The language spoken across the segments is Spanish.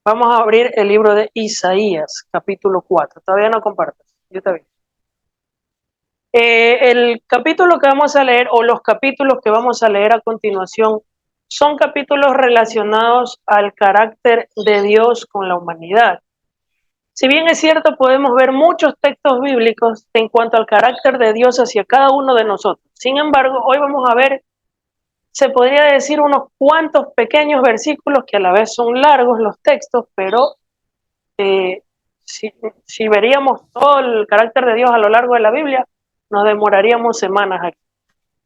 Vamos a abrir el libro de Isaías, capítulo 4. Todavía no compartas. Yo te aviso. El capítulo que vamos a leer, o los capítulos que vamos a leer a continuación, son capítulos relacionados al carácter de Dios con la humanidad. Si bien es cierto, podemos ver muchos textos bíblicos en cuanto al carácter de Dios hacia cada uno de nosotros. Sin embargo, hoy vamos a ver, se podría decir, unos cuantos pequeños versículos que a la vez son largos los textos, pero eh, si veríamos todo el carácter de Dios a lo largo de la Biblia, nos demoraríamos semanas aquí.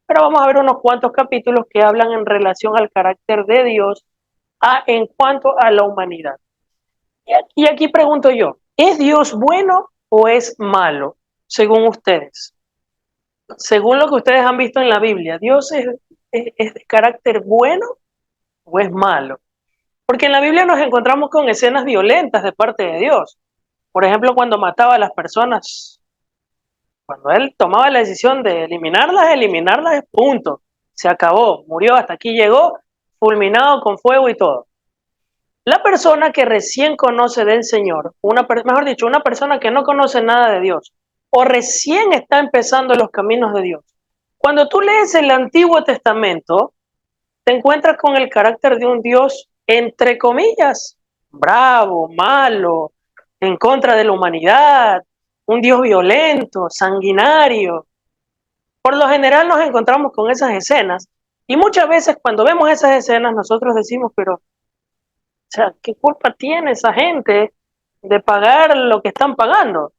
Pero vamos a ver unos cuantos capítulos que hablan en relación al carácter de Dios en cuanto a la humanidad. Y aquí pregunto yo, ¿es Dios bueno o es malo, según ustedes? Según lo que ustedes han visto en la Biblia, ¿Dios es de carácter bueno o es malo? Porque en la Biblia nos encontramos con escenas violentas de parte de Dios. Por ejemplo, cuando mataba a las personas, cuando él tomaba la decisión de eliminarlas, punto. Se acabó, murió, hasta aquí llegó, fulminado con fuego y todo. La persona que recién conoce del Señor, mejor dicho, una persona que no conoce nada de Dios, o recién está empezando los caminos de Dios, cuando tú lees el Antiguo Testamento, te encuentras con el carácter de un Dios, entre comillas, bravo, malo, en contra de la humanidad, un Dios violento, sanguinario. Por lo general nos encontramos con esas escenas y muchas veces cuando vemos esas escenas nosotros decimos, pero, o sea, ¿qué culpa tiene esa gente de pagar lo que están pagando?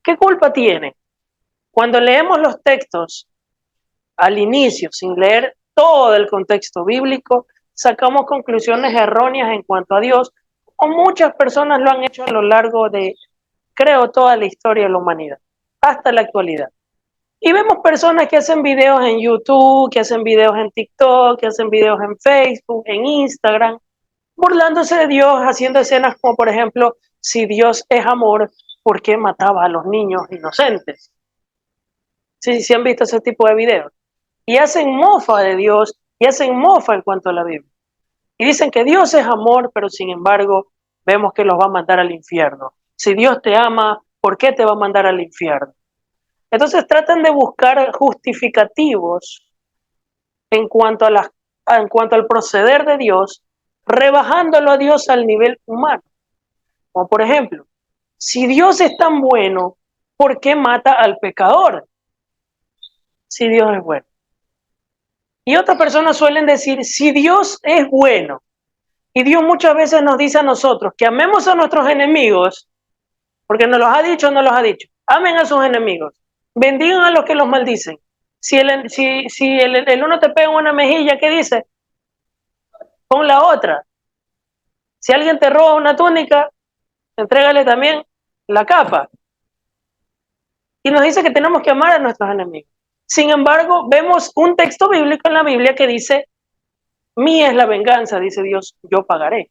¿Qué culpa tiene? Cuando leemos los textos al inicio, sin leer todo el contexto bíblico, sacamos conclusiones erróneas en cuanto a Dios, o muchas personas lo han hecho a lo largo de, creo, toda la historia de la humanidad, hasta la actualidad. Y vemos personas que hacen videos en YouTube, que hacen videos en TikTok, que hacen videos en Facebook, en Instagram, burlándose de Dios, haciendo escenas como, por ejemplo, si Dios es amor, ¿por qué mataba a los niños inocentes? Sí han visto ese tipo de videos. Y hacen mofa de Dios y hacen mofa en cuanto a la Biblia. Y dicen que Dios es amor, pero sin embargo vemos que los va a mandar al infierno. Si Dios te ama, ¿por qué te va a mandar al infierno? Entonces tratan de buscar justificativos en cuanto en cuanto al proceder de Dios, rebajándolo a Dios al nivel humano. Como por ejemplo, si Dios es tan bueno, ¿por qué mata al pecador? Si Dios es bueno. Y otras personas suelen decir, si Dios es bueno, y Dios muchas veces nos dice a nosotros que amemos a nuestros enemigos, porque nos los ha dicho o no los ha dicho, amen a sus enemigos, bendigan a los que los maldicen. Si el uno te pega en una mejilla, ¿qué dice? Pon la otra. Si alguien te roba una túnica, entrégale también la capa. Y nos dice que tenemos que amar a nuestros enemigos. Sin embargo, vemos un texto bíblico en la Biblia que dice, mía es la venganza, dice Dios, yo pagaré.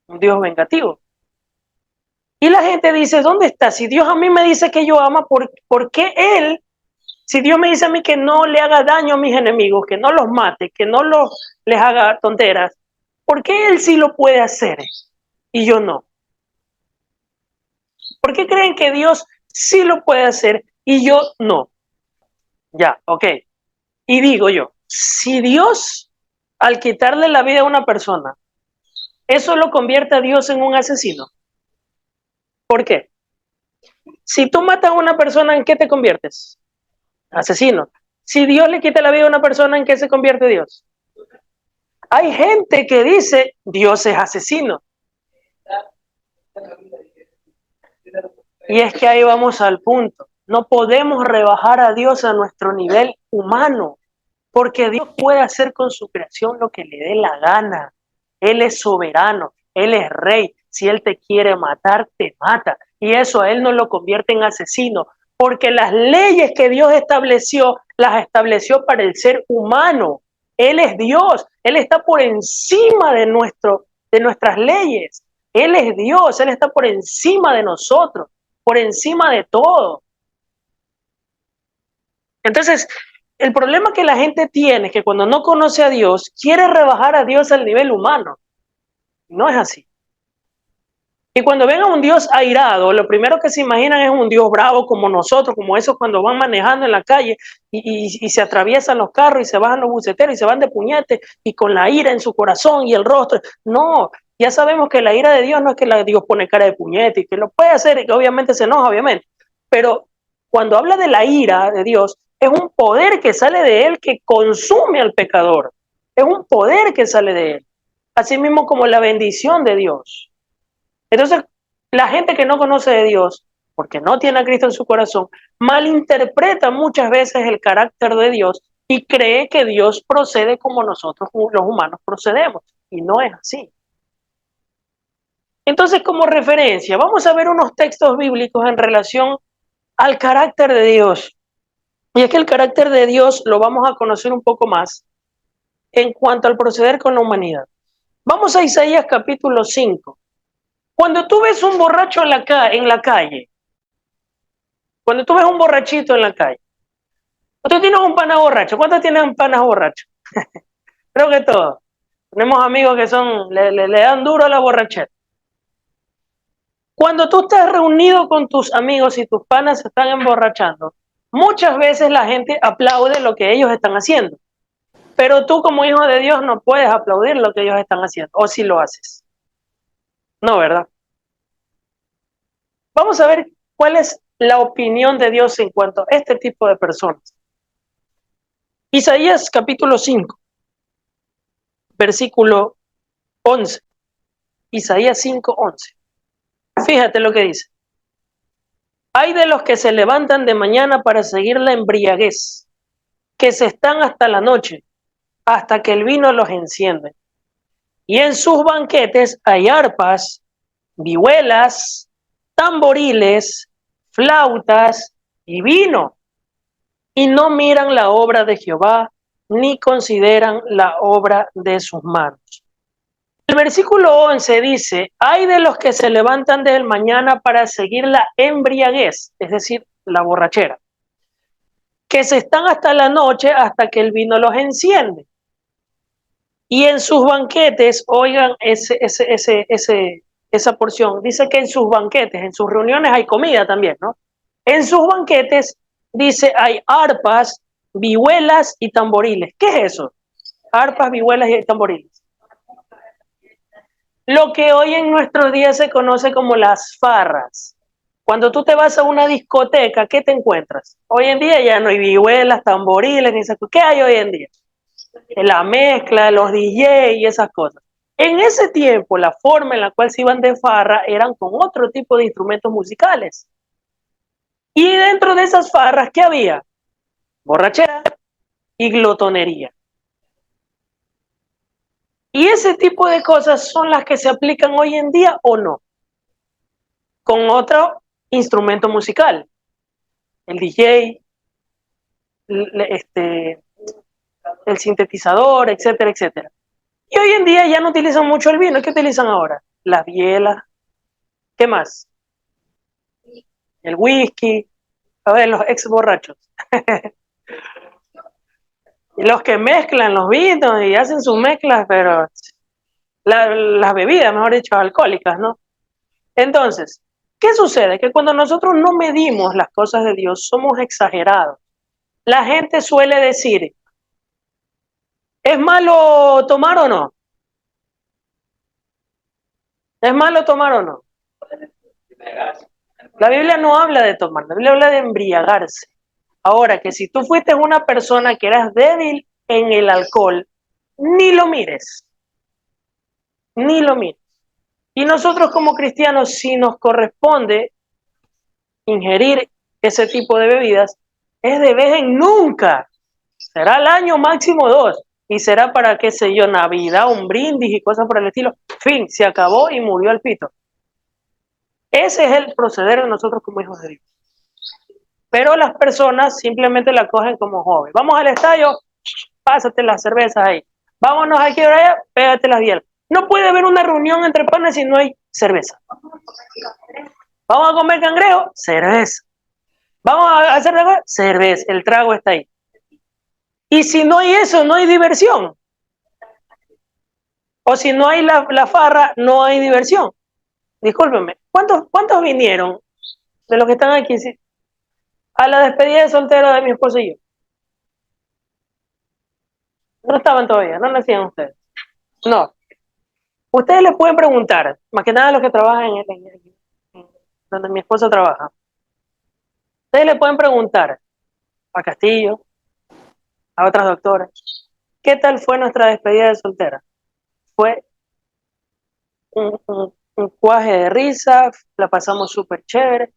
Un Dios vengativo. Y la gente dice, ¿dónde está? Si Dios a mí me dice que yo amo, ¿por qué Él, si Dios me dice a mí que no le haga daño a mis enemigos, que no los mate, que no les haga tonteras, ¿por qué Él sí lo puede hacer y yo no? ¿Por qué creen que Dios sí lo puede hacer y yo no? Ya, ok. Y digo yo, si Dios, al quitarle la vida a una persona, eso lo convierte a Dios en un asesino. ¿Por qué? Si tú matas a una persona, ¿en qué te conviertes? Asesino. Si Dios le quita la vida a una persona, ¿en qué se convierte Dios? Hay gente que dice, Dios es asesino. Y es que ahí vamos al punto. No podemos rebajar a Dios a nuestro nivel humano, porque Dios puede hacer con su creación lo que le dé la gana. Él es soberano, Él es rey. Si Él te quiere matar, te mata. Y eso a Él no lo convierte en asesino, porque las leyes que Dios estableció, las estableció para el ser humano. Él es Dios, Él está por encima de nuestras leyes. Él es Dios, Él está por encima de nosotros, por encima de todo. Entonces, el problema que la gente tiene es que cuando no conoce a Dios, quiere rebajar a Dios al nivel humano. No es así. Y cuando ven a un Dios airado, lo primero que se imaginan es un Dios bravo como nosotros, como esos cuando van manejando en la calle y se atraviesan los carros y se bajan los buceteros y se van de puñete y con la ira en su corazón y el rostro. No, ya sabemos que la ira de Dios no es que Dios pone cara de puñete y que lo puede hacer y que obviamente se enoja, obviamente. Pero cuando habla de la ira de Dios, es un poder que sale de él que consume al pecador. Es un poder que sale de él. Así mismo como la bendición de Dios. Entonces, la gente que no conoce de Dios, porque no tiene a Cristo en su corazón, malinterpreta muchas veces el carácter de Dios y cree que Dios procede como nosotros los humanos procedemos. Y no es así. Entonces, como referencia, vamos a ver unos textos bíblicos en relación al carácter de Dios. Y es que el carácter de Dios lo vamos a conocer un poco más en cuanto al proceder con la humanidad. Vamos a Isaías capítulo 5. Cuando tú ves un borracho en la calle, cuando tú ves un borrachito en la calle, tú tienes un pana borracho. ¿Cuántos tienen panas borrachos? Creo que todos. Tenemos amigos que le dan duro a la borrachera. Cuando tú estás reunido con tus amigos y tus panas se están emborrachando, muchas veces la gente aplaude lo que ellos están haciendo. Pero tú como hijo de Dios no puedes aplaudir lo que ellos están haciendo. O si lo haces. No, ¿verdad? Vamos a ver cuál es la opinión de Dios en cuanto a este tipo de personas. Isaías capítulo 5, versículo 11. Isaías 5, 11. Fíjate lo que dice. Hay de los que se levantan de mañana para seguir la embriaguez, que se están hasta la noche, hasta que el vino los enciende. Y en sus banquetes hay arpas, vihuelas, tamboriles, flautas y vino. Y no miran la obra de Jehová, ni consideran la obra de sus manos. El versículo 11 dice, hay de los que se levantan desde el mañana para seguir la embriaguez, es decir, la borrachera, que se están hasta la noche hasta que el vino los enciende. Y en sus banquetes, oigan esa porción, dice que en sus banquetes, en sus reuniones hay comida también, ¿no? En sus banquetes, dice, hay arpas, vihuelas y tamboriles. ¿Qué es eso? Arpas, vihuelas y tamboriles. Lo que hoy en nuestros días se conoce como las farras. Cuando tú te vas a una discoteca, ¿qué te encuentras? Hoy en día ya no hay vihuelas, tamboriles, ni esas cosas. ¿Qué hay hoy en día? La mezcla, los DJ y esas cosas. En ese tiempo, la forma en la cual se iban de farra eran con otro tipo de instrumentos musicales. Y dentro de esas farras, ¿qué había? Borrachera y glotonería. Y ese tipo de cosas son las que se aplican hoy en día o no, con otro instrumento musical, el DJ, el sintetizador, etcétera, etcétera. Y hoy en día ya no utilizan mucho el vino. ¿Qué utilizan ahora? Las bielas. ¿Qué más? El whisky. A ver, los ex borrachos. Y los que mezclan los vinos y hacen sus mezclas, pero las bebidas, mejor dicho, alcohólicas, ¿no? Entonces, ¿qué sucede? Que cuando nosotros no medimos las cosas de Dios, somos exagerados. La gente suele decir, ¿es malo tomar o no? ¿Es malo tomar o no? La Biblia no habla de tomar, la Biblia habla de embriagarse. Ahora, que si tú fuiste una persona que eras débil en el alcohol, ni lo mires, ni lo mires. Y nosotros como cristianos, si nos corresponde ingerir ese tipo de bebidas, es de vez en nunca. Será al año máximo 2. Y será para, qué sé yo, Navidad, un brindis y cosas por el estilo. Fin, se acabó y murió el pito. Ese es el proceder de nosotros como hijos de Dios. Pero las personas simplemente la cogen como hobby. Vamos al estadio, pásate las cervezas ahí. Vámonos aquí ahora allá, pégate las bielas. No puede haber una reunión entre panes si no hay cerveza. Vamos a comer cangrejo, cerveza. Vamos a hacer cerveza, el trago está ahí. Y si no hay eso, no hay diversión. O si no hay la farra, no hay diversión. Discúlpenme, ¿cuántos vinieron de los que están aquí a la despedida de soltero de mi esposo y yo? No estaban todavía, no nacían ustedes. No. Ustedes les pueden preguntar, más que nada los que trabajan en donde mi esposa trabaja. Ustedes le pueden preguntar a Castillo, a otras doctoras, ¿qué tal fue nuestra despedida de soltera? Fue un cuaje de risa, la pasamos súper chévere.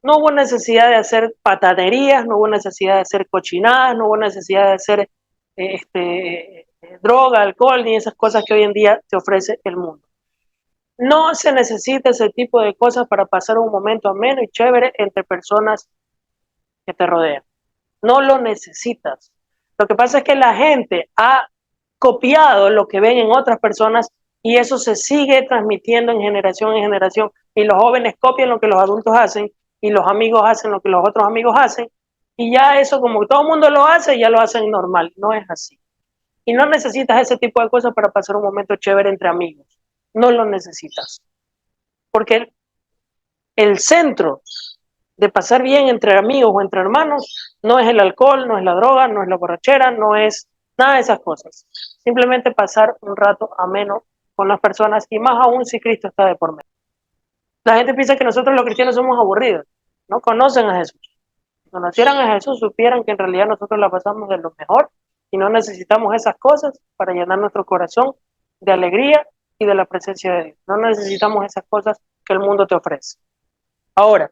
No hubo necesidad de hacer patanerías, no hubo necesidad de hacer cochinadas, no hubo necesidad de hacer droga, alcohol, ni esas cosas que hoy en día te ofrece el mundo. No se necesita ese tipo de cosas para pasar un momento ameno y chévere entre personas que te rodean. No lo necesitas. Lo que pasa es que la gente ha copiado lo que ven en otras personas y eso se sigue transmitiendo en generación, y los jóvenes copian lo que los adultos hacen y los amigos hacen lo que los otros amigos hacen, y ya eso, como todo el mundo lo hace, ya lo hacen normal. No es así. Y no necesitas ese tipo de cosas para pasar un momento chévere entre amigos. No lo necesitas. Porque el centro de pasar bien entre amigos o entre hermanos no es el alcohol, no es la droga, no es la borrachera, no es nada de esas cosas. Simplemente pasar un rato ameno con las personas, y más aún si Cristo está de por medio. La gente piensa que nosotros los cristianos somos aburridos, no conocen a Jesús. Si conocieran a Jesús, supieran que en realidad nosotros la pasamos de lo mejor y no necesitamos esas cosas para llenar nuestro corazón de alegría y de la presencia de Dios. No necesitamos esas cosas que el mundo te ofrece. Ahora,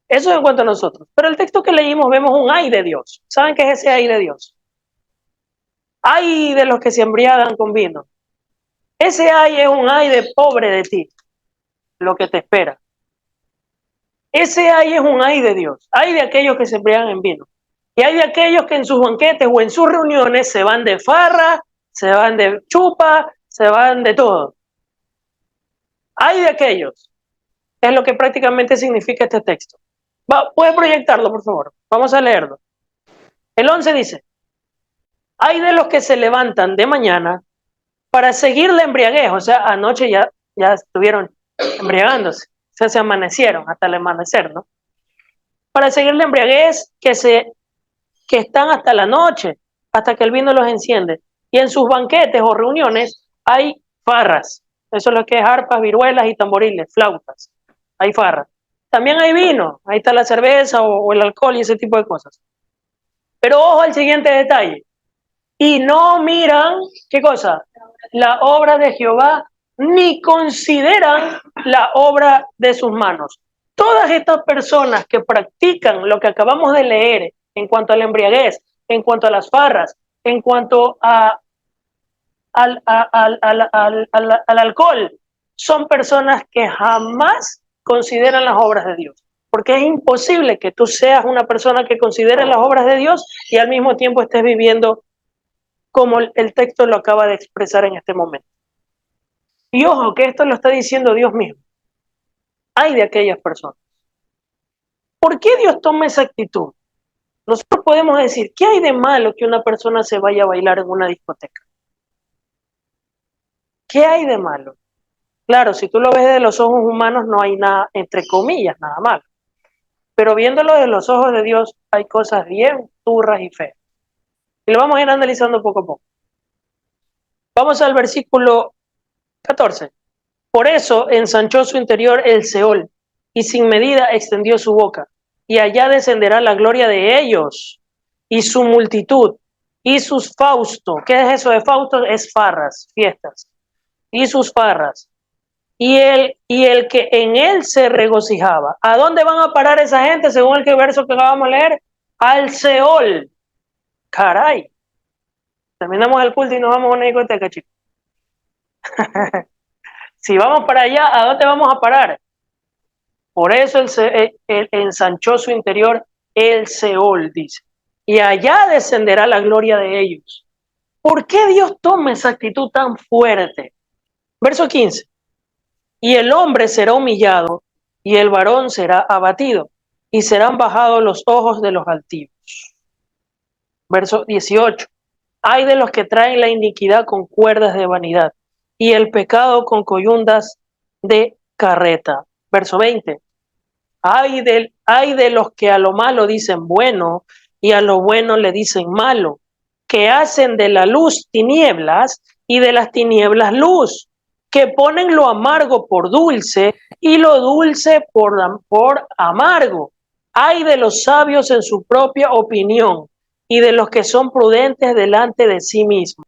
eso es en cuanto a nosotros. Pero el texto que leímos vemos un ay de Dios. ¿Saben qué es ese ay de Dios? Ay de los que se embriagan con vino. Ese ay es un ay de pobre de ti, lo que te espera. Ese ay es un ay de Dios. Ay de aquellos que se embriagan en vino. Y hay de aquellos que en sus banquetes o en sus reuniones se van de farra, se van de chupa, se van de todo. Hay de aquellos. Es lo que prácticamente significa este texto. ¿Puede proyectarlo, por favor? Vamos a leerlo. El 11 dice: hay de los que se levantan de mañana para seguir la embriaguez. O sea, anoche ya estuvieron embriagándose. O sea, se amanecieron hasta el amanecer, ¿no? Para seguir la embriaguez que están hasta la noche, hasta que el vino los enciende. Y en sus banquetes o reuniones hay farras. Eso es lo que es arpas, viruelas y tamboriles, flautas. Hay farras. También hay vino. Ahí está la cerveza o el alcohol y ese tipo de cosas. Pero ojo al siguiente detalle. Y no miran, ¿qué cosa? La obra de Jehová, ni consideran la obra de sus manos. Todas estas personas que practican lo que acabamos de leer en cuanto a la embriaguez, en cuanto a las farras, en cuanto al alcohol, son personas que jamás consideran las obras de Dios. Porque es imposible que tú seas una persona que considere las obras de Dios y al mismo tiempo estés viviendo como el texto lo acaba de expresar en este momento. Y ojo, que esto lo está diciendo Dios mismo. Hay de aquellas personas. ¿Por qué Dios toma esa actitud? Nosotros podemos decir, ¿qué hay de malo que una persona se vaya a bailar en una discoteca? ¿Qué hay de malo? Claro, si tú lo ves de los ojos humanos no hay nada, entre comillas, nada malo. Pero viéndolo de los ojos de Dios hay cosas bien turras y feas. Y lo vamos a ir analizando poco a poco. Vamos al versículo 14. Por eso ensanchó su interior el Seol, y sin medida extendió su boca, y allá descenderá la gloria de ellos, y su multitud, y sus Fausto. ¿Qué es eso de Fausto? Es farras, fiestas, y sus farras, y el que en él se regocijaba. ¿A dónde van a parar esa gente según el verso que acabamos de leer? Al Seol. Caray. Terminamos el culto y nos vamos a una discoteca, chicos. Si vamos para allá, ¿a dónde vamos a parar? Por eso él ensanchó su interior el Seol, dice. Y allá descenderá la gloria de ellos. ¿Por qué Dios toma esa actitud tan fuerte? Verso 15. Y el hombre será humillado, y el varón será abatido, y serán bajados los ojos de los altivos. Verso 18. Hay de los que traen la iniquidad con cuerdas de vanidad, y el pecado con coyundas de carreta. Verso 20. Ay de los que a lo malo dicen bueno y a lo bueno le dicen malo, que hacen de la luz tinieblas y de las tinieblas luz, que ponen lo amargo por dulce y lo dulce por amargo. Ay de los sabios en su propia opinión y de los que son prudentes delante de sí mismos.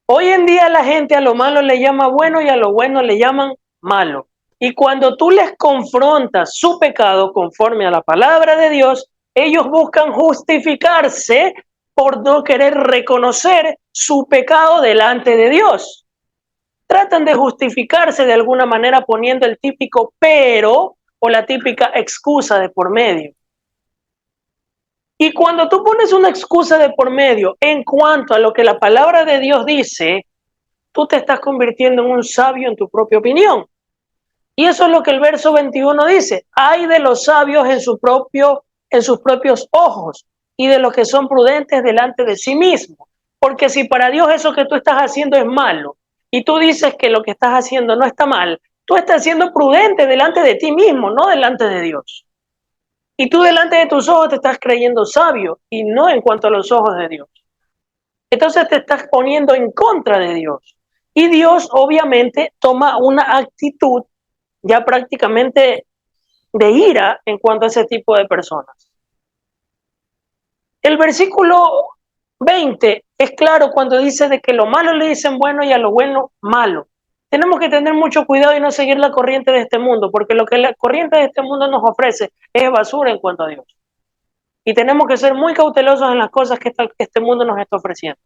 Hoy en día la gente a lo malo le llama bueno y a lo bueno le llaman malo. Y cuando tú les confrontas su pecado conforme a la palabra de Dios, ellos buscan justificarse por no querer reconocer su pecado delante de Dios. Tratan de justificarse de alguna manera poniendo el típico pero o la típica excusa de por medio. Y cuando tú pones una excusa de por medio en cuanto a lo que la palabra de Dios dice, tú te estás convirtiendo en un sabio en tu propia opinión. Y eso es lo que el verso 21 dice. Hay de los sabios en sus propios ojos y de los que son prudentes delante de sí mismos. Porque si para Dios eso que tú estás haciendo es malo y tú dices que lo que estás haciendo no está mal, tú estás siendo prudente delante de ti mismo, no delante de Dios. Y tú delante de tus ojos te estás creyendo sabio y no en cuanto a los ojos de Dios. Entonces te estás poniendo en contra de Dios. Y Dios obviamente toma una actitud ya prácticamente de ira en cuanto a ese tipo de personas. El versículo 20 es claro cuando dice de que lo malo le dicen bueno y a lo bueno malo. Tenemos que tener mucho cuidado y no seguir la corriente de este mundo, porque lo que la corriente de este mundo nos ofrece es basura en cuanto a Dios. Y tenemos que ser muy cautelosos en las cosas que este mundo nos está ofreciendo.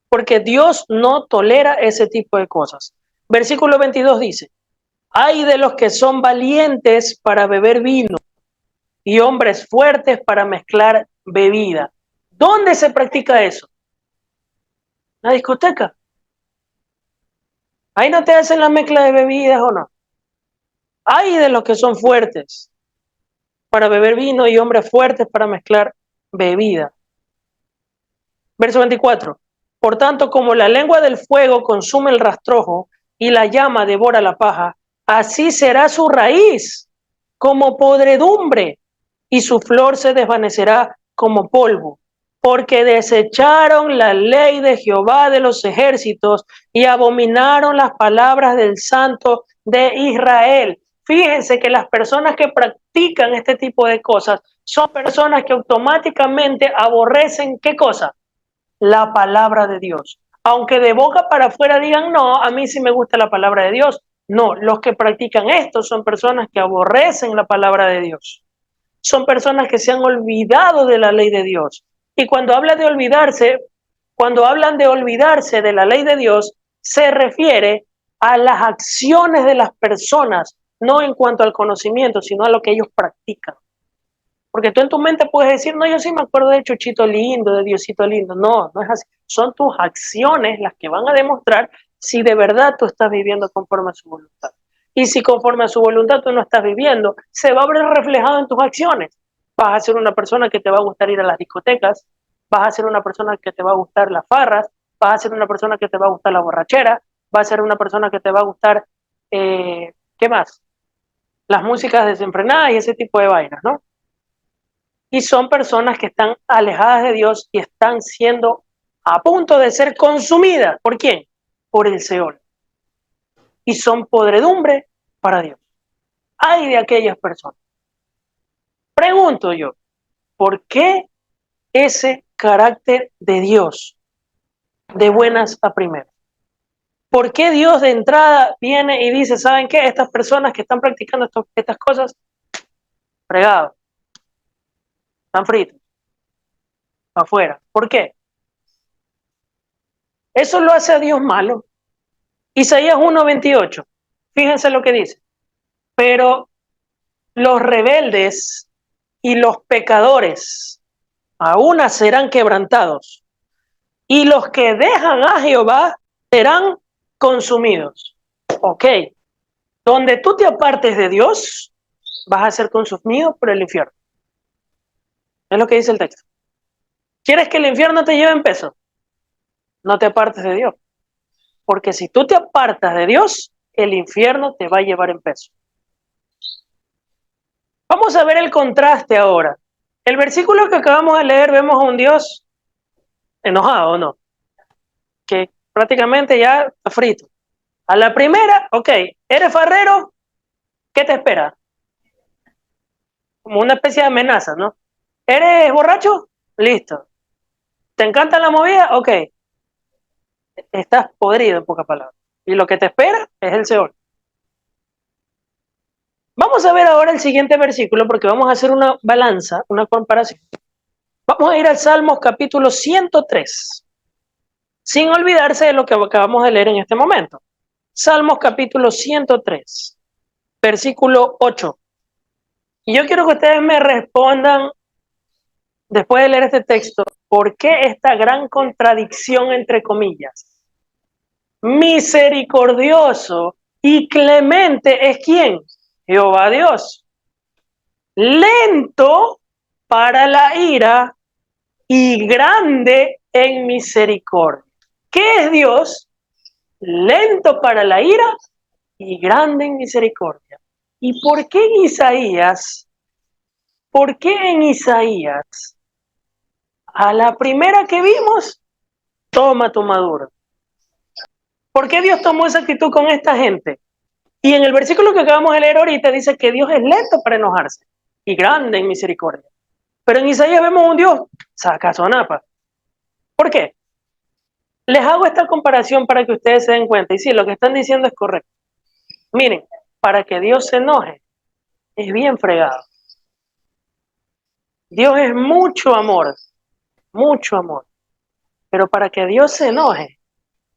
Porque Dios no tolera ese tipo de cosas. Versículo 22 dice, hay de los que son valientes para beber vino y hombres fuertes para mezclar bebida. ¿Dónde se practica eso? ¿En la discoteca? Ahí no te hacen la mezcla de bebidas o no. Hay de los que son fuertes para beber vino y hombres fuertes para mezclar bebida. Verso 24. Por tanto, como la lengua del fuego consume el rastrojo y la llama devora la paja, así será su raíz como podredumbre y su flor se desvanecerá como polvo, porque desecharon la ley de Jehová de los ejércitos y abominaron las palabras del Santo de Israel. Fíjense que las personas que practican este tipo de cosas son personas que automáticamente aborrecen ¿qué cosa? La palabra de Dios. Aunque de boca para afuera digan, no, a mí sí me gusta la palabra de Dios. No, los que practican esto son personas que aborrecen la palabra de Dios. Son personas que se han olvidado de la ley de Dios. Y cuando hablan de olvidarse de la ley de Dios, se refiere a las acciones de las personas, no en cuanto al conocimiento, sino a lo que ellos practican. Porque tú en tu mente puedes decir, no, yo sí me acuerdo de Chuchito lindo, de Diosito lindo. No, no es así. Son tus acciones las que van a demostrar si de verdad tú estás viviendo conforme a su voluntad. Y si conforme a su voluntad tú no estás viviendo, se va a ver reflejado en tus acciones. Vas a ser una persona que te va a gustar ir a las discotecas, vas a ser una persona que te va a gustar las farras, vas a ser una persona que te va a gustar la borrachera, vas a ser una persona que te va a gustar, ¿qué más? Las músicas desenfrenadas y ese tipo de vainas, ¿no? Y son personas que están alejadas de Dios y están siendo a punto de ser consumidas. ¿Por quién? Por el Seol. Y son podredumbre para Dios. Ay de aquellas personas. Pregunto yo, ¿por qué ese carácter de Dios de buenas a primeras? ¿Por qué Dios de entrada viene y dice, ¿saben qué? Estas personas que están practicando estas cosas, fregados, están fritos, afuera? ¿Por qué? Eso lo hace a Dios malo. Isaías 1:28, fíjense lo que dice. Pero los rebeldes y los pecadores aún serán quebrantados, y los que dejan a Jehová serán consumidos. Ok, donde tú te apartes de Dios, vas a ser consumido por el infierno. Es lo que dice el texto. ¿Quieres que el infierno te lleve en peso? No te apartes de Dios. Porque si tú te apartas de Dios, el infierno te va a llevar en peso. Vamos a ver el contraste ahora. El versículo que acabamos de leer, vemos a un Dios enojado, ¿o no? Que prácticamente ya está frito. A la primera, ok, eres farrero, ¿qué te espera? Como una especie de amenaza, ¿no? ¿Eres borracho? Listo. ¿Te encanta la movida? Ok. Estás podrido en pocas palabras. Y lo que te espera es el Seol. Vamos a ver ahora el siguiente versículo porque vamos a hacer una balanza, una comparación. Vamos a ir al Salmos capítulo 103, sin olvidarse de lo que acabamos de leer en este momento. Salmos capítulo 103, versículo 8. Y yo quiero que ustedes me respondan, después de leer este texto, ¿por qué esta gran contradicción entre comillas? Misericordioso y clemente es ¿quién? Jehová Dios. Lento para la ira y grande en misericordia. ¿Qué es Dios? Lento para la ira y grande en misericordia. ¿Y por qué en Isaías? ¿Por qué en Isaías? A la primera que vimos, toma tu maduro. ¿Por qué Dios tomó esa actitud con esta gente? Y en el versículo que acabamos de leer ahorita dice que Dios es lento para enojarse y grande en misericordia. Pero en Isaías vemos un Dios sacazonapa. ¿Por qué? Les hago esta comparación para que ustedes se den cuenta. Y sí, lo que están diciendo es correcto. Miren, para que Dios se enoje, es bien fregado. Dios es mucho amor, mucho amor. Pero para que Dios se enoje,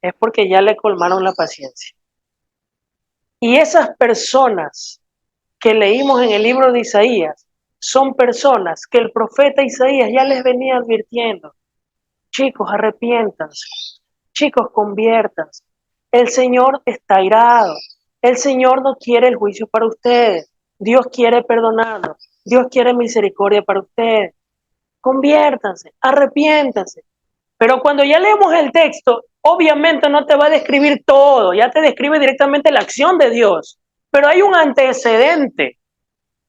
es porque ya le colmaron la paciencia. Y esas personas que leímos en el libro de Isaías son personas que el profeta Isaías ya les venía advirtiendo. Chicos, arrepiéntanse. Chicos, conviértanse. El Señor está airado. El Señor no quiere el juicio para ustedes. Dios quiere perdonarnos. Dios quiere misericordia para ustedes. Conviértanse, arrepiéntanse. Pero cuando ya leemos el texto, obviamente no te va a describir todo, ya te describe directamente la acción de Dios. Pero hay un antecedente.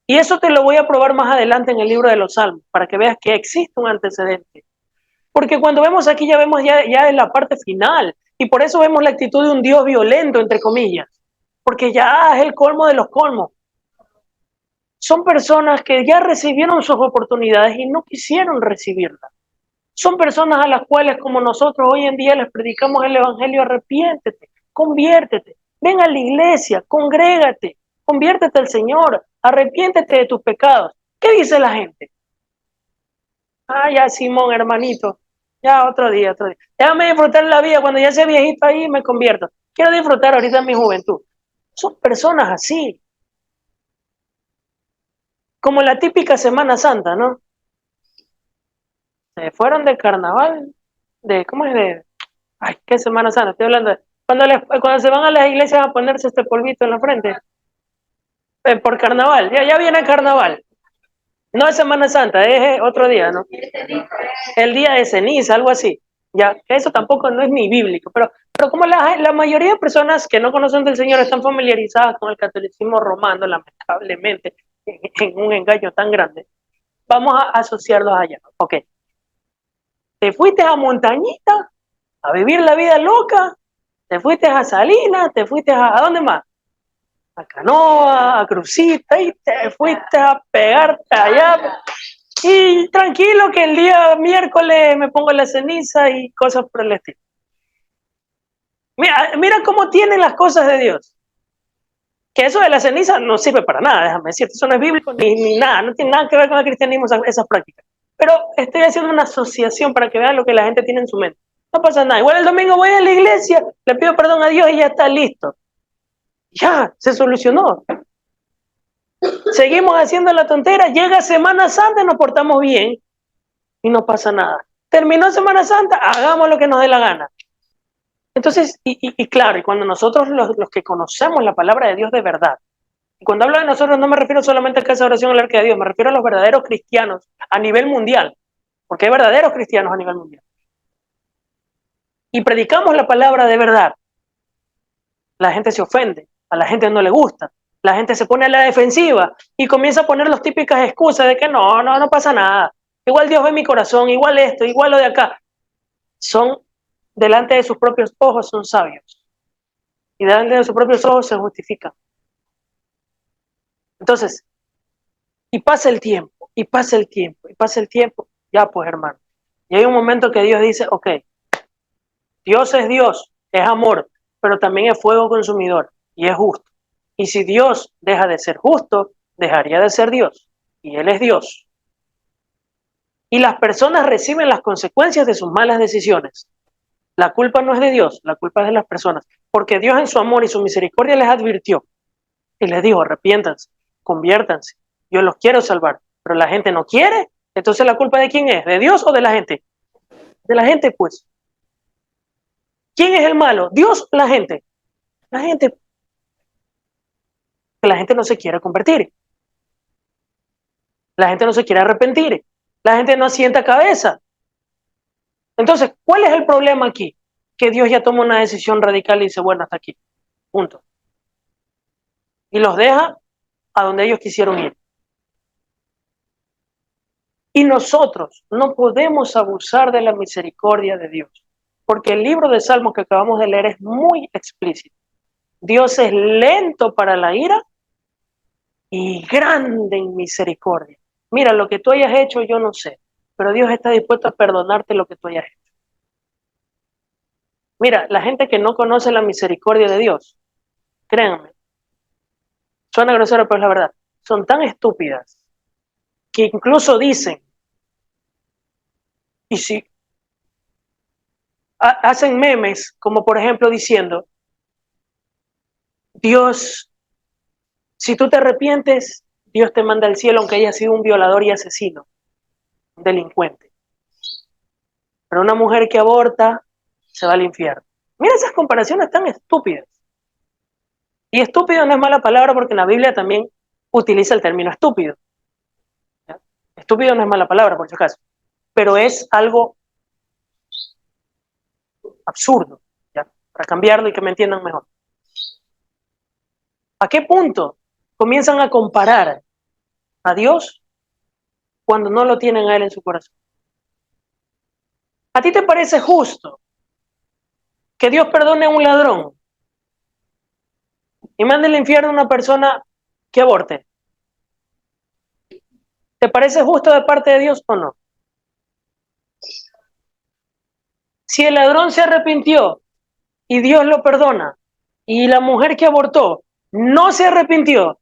Y eso te lo voy a probar más adelante en el libro de los Salmos, para que veas que existe un antecedente. Porque cuando vemos aquí ya vemos ya en la parte final. Y por eso vemos la actitud de un Dios violento, entre comillas. Porque ya es el colmo de los colmos. Son personas que ya recibieron sus oportunidades y no quisieron recibirlas. Son personas a las cuales, como nosotros hoy en día les predicamos el evangelio, arrepiéntete, conviértete, ven a la iglesia, congrégate, conviértete al Señor, arrepiéntete de tus pecados. ¿Qué dice la gente? Ah, ya Simón, hermanito, ya otro día, otro día. Déjame disfrutar la vida, cuando ya sea viejito ahí me convierto. Quiero disfrutar ahorita mi juventud. Son personas así. Como la típica Semana Santa, ¿no? Se fueron de carnaval, ¿cómo es de? Ay, qué Semana Santa, estoy hablando de, cuando se van a las iglesias a ponerse este polvito en la frente, por carnaval, ya viene el carnaval. No es Semana Santa, es otro día, ¿no? El día de ceniza, algo así. Ya, eso tampoco no es ni bíblico, pero como la mayoría de personas que no conocen del Señor están familiarizadas con el catolicismo romano, lamentablemente, en un engaño tan grande, vamos a asociarlos allá. Ok. Te fuiste a Montañita a vivir la vida loca, te fuiste a Salinas, te fuiste ¿a dónde más? A Canoa, a Crucita, y te fuiste a pegarte allá. Y tranquilo que el día miércoles me pongo la ceniza y cosas por el estilo. Mira cómo tienen las cosas de Dios. Que eso de la ceniza no sirve para nada, déjame decirte. Eso no es bíblico ni nada, no tiene nada que ver con el cristianismo esas prácticas. Pero estoy haciendo una asociación para que vean lo que la gente tiene en su mente. No pasa nada. Igual el domingo voy a la iglesia, le pido perdón a Dios y ya está listo. Ya, se solucionó. Seguimos haciendo la tontera, llega Semana Santa, nos portamos bien y no pasa nada. Terminó Semana Santa, hagamos lo que nos dé la gana. Entonces, y claro, y cuando nosotros los que conocemos la palabra de Dios de verdad, y cuando hablo de nosotros no me refiero solamente a Casa de Oración al Arca de Dios, me refiero a los verdaderos cristianos a nivel mundial, porque hay verdaderos cristianos a nivel mundial. Y predicamos la palabra de verdad, la gente se ofende A la gente no le gusta. La gente se pone a la defensiva y comienza a poner las típicas excusas de que no pasa nada. Igual Dios ve mi corazón, igual esto, igual lo de acá. Son, delante de sus propios ojos, son sabios. Y delante de sus propios ojos se justifican. Entonces, y pasa el tiempo, y pasa el tiempo, y pasa el tiempo. Ya pues, hermano. Y hay un momento que Dios dice, ok, Dios, es amor, pero también es fuego consumidor y es justo. Y si Dios deja de ser justo, dejaría de ser Dios. Y Él es Dios. Y las personas reciben las consecuencias de sus malas decisiones. La culpa no es de Dios, la culpa es de las personas. Porque Dios en su amor y su misericordia les advirtió y les dijo, arrepiéntanse, conviértanse, yo los quiero salvar. Pero la gente no quiere, entonces ¿la culpa de quién es? ¿De Dios o de la gente? De la gente, pues. ¿Quién es el malo? ¿Dios o la gente? La gente. Que la gente no se quiere convertir. La gente no se quiere arrepentir. La gente no asienta cabeza. Entonces, ¿cuál es el problema aquí? Que Dios ya toma una decisión radical y dice, bueno, hasta aquí, punto. Y los deja a donde ellos quisieron ir. Y nosotros no podemos abusar de la misericordia de Dios, porque el libro de Salmos que acabamos de leer es muy explícito. Dios es lento para la ira y grande en misericordia. Mira, lo que tú hayas hecho yo no sé, pero Dios está dispuesto a perdonarte lo que tú hayas hecho. Mira, la gente que no conoce la misericordia de Dios, créanme, suena grosero, pero es la verdad, son tan estúpidas que incluso dicen, y si hacen memes, como por ejemplo diciendo, Dios, si tú te arrepientes, Dios te manda al cielo aunque haya sido un violador y asesino, un delincuente. Pero una mujer que aborta se va al infierno. Mira esas comparaciones tan estúpidas. Y estúpido no es mala palabra porque en la Biblia también utiliza el término estúpido. ¿Ya? Estúpido no es mala palabra, por si acaso. Pero es algo absurdo, ¿ya? Para cambiarlo y que me entiendan mejor. ¿A qué punto comienzan a comparar a Dios cuando no lo tienen a Él en su corazón? ¿A ti te parece justo que Dios perdone a un ladrón y mande al infierno a una persona que aborte? ¿Te parece justo de parte de Dios o no? Si el ladrón se arrepintió y Dios lo perdona, y la mujer que abortó no se arrepintió,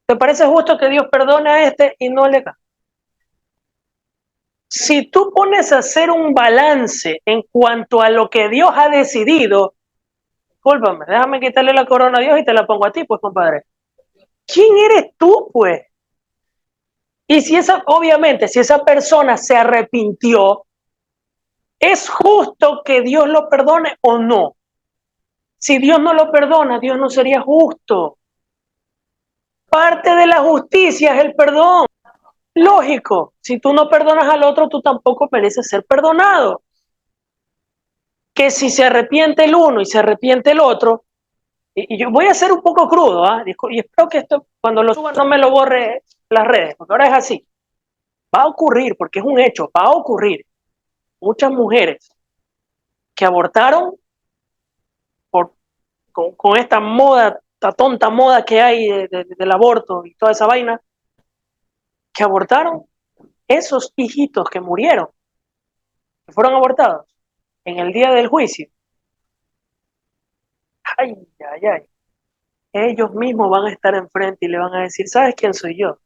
¿te parece justo que Dios perdone a este y no le haga? Si tú pones a hacer un balance en cuanto a lo que Dios ha decidido, discúlpame, déjame quitarle la corona a Dios y te la pongo a ti, pues, compadre. ¿Quién eres tú, pues? Y si obviamente, si esa persona se arrepintió, ¿es justo que Dios lo perdone o no? Si Dios no lo perdona, Dios no sería justo. Parte de la justicia es el perdón. Lógico, si tú no perdonas al otro, tú tampoco mereces ser perdonado. Que si se arrepiente el uno y se arrepiente el otro, y yo voy a ser un poco crudo, y espero que esto, cuando lo suba, no me lo borre las redes, porque ahora es así. Va a ocurrir, porque es un hecho, va a ocurrir. Muchas mujeres que abortaron con esta moda, esta tonta moda que hay del aborto y toda esa vaina, que abortaron, esos hijitos que murieron, que fueron abortados en el día del juicio, ay, ay, ay, ellos mismos van a estar enfrente y le van a decir, ¿sabes quién soy yo?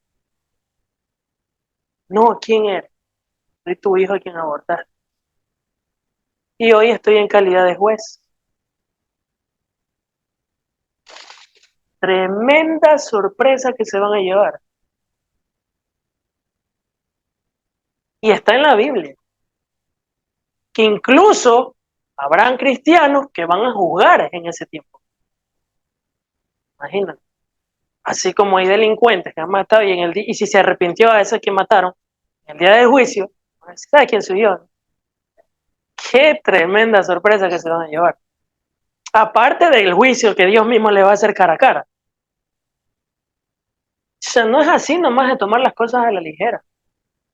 No, ¿quién eres? Soy tu hijo a quien abortaste. Y hoy estoy en calidad de juez. Tremenda sorpresa que se van a llevar. Y está en la Biblia. Que incluso habrán cristianos que van a juzgar en ese tiempo. Imagínate. Así como hay delincuentes que han matado y si se arrepintió a ese que mataron, en el día del juicio, ¿sabes quién soy yo? Qué tremenda sorpresa que se van a llevar. Aparte del juicio que Dios mismo le va a hacer cara a cara. O sea, no es así nomás de tomar las cosas a la ligera.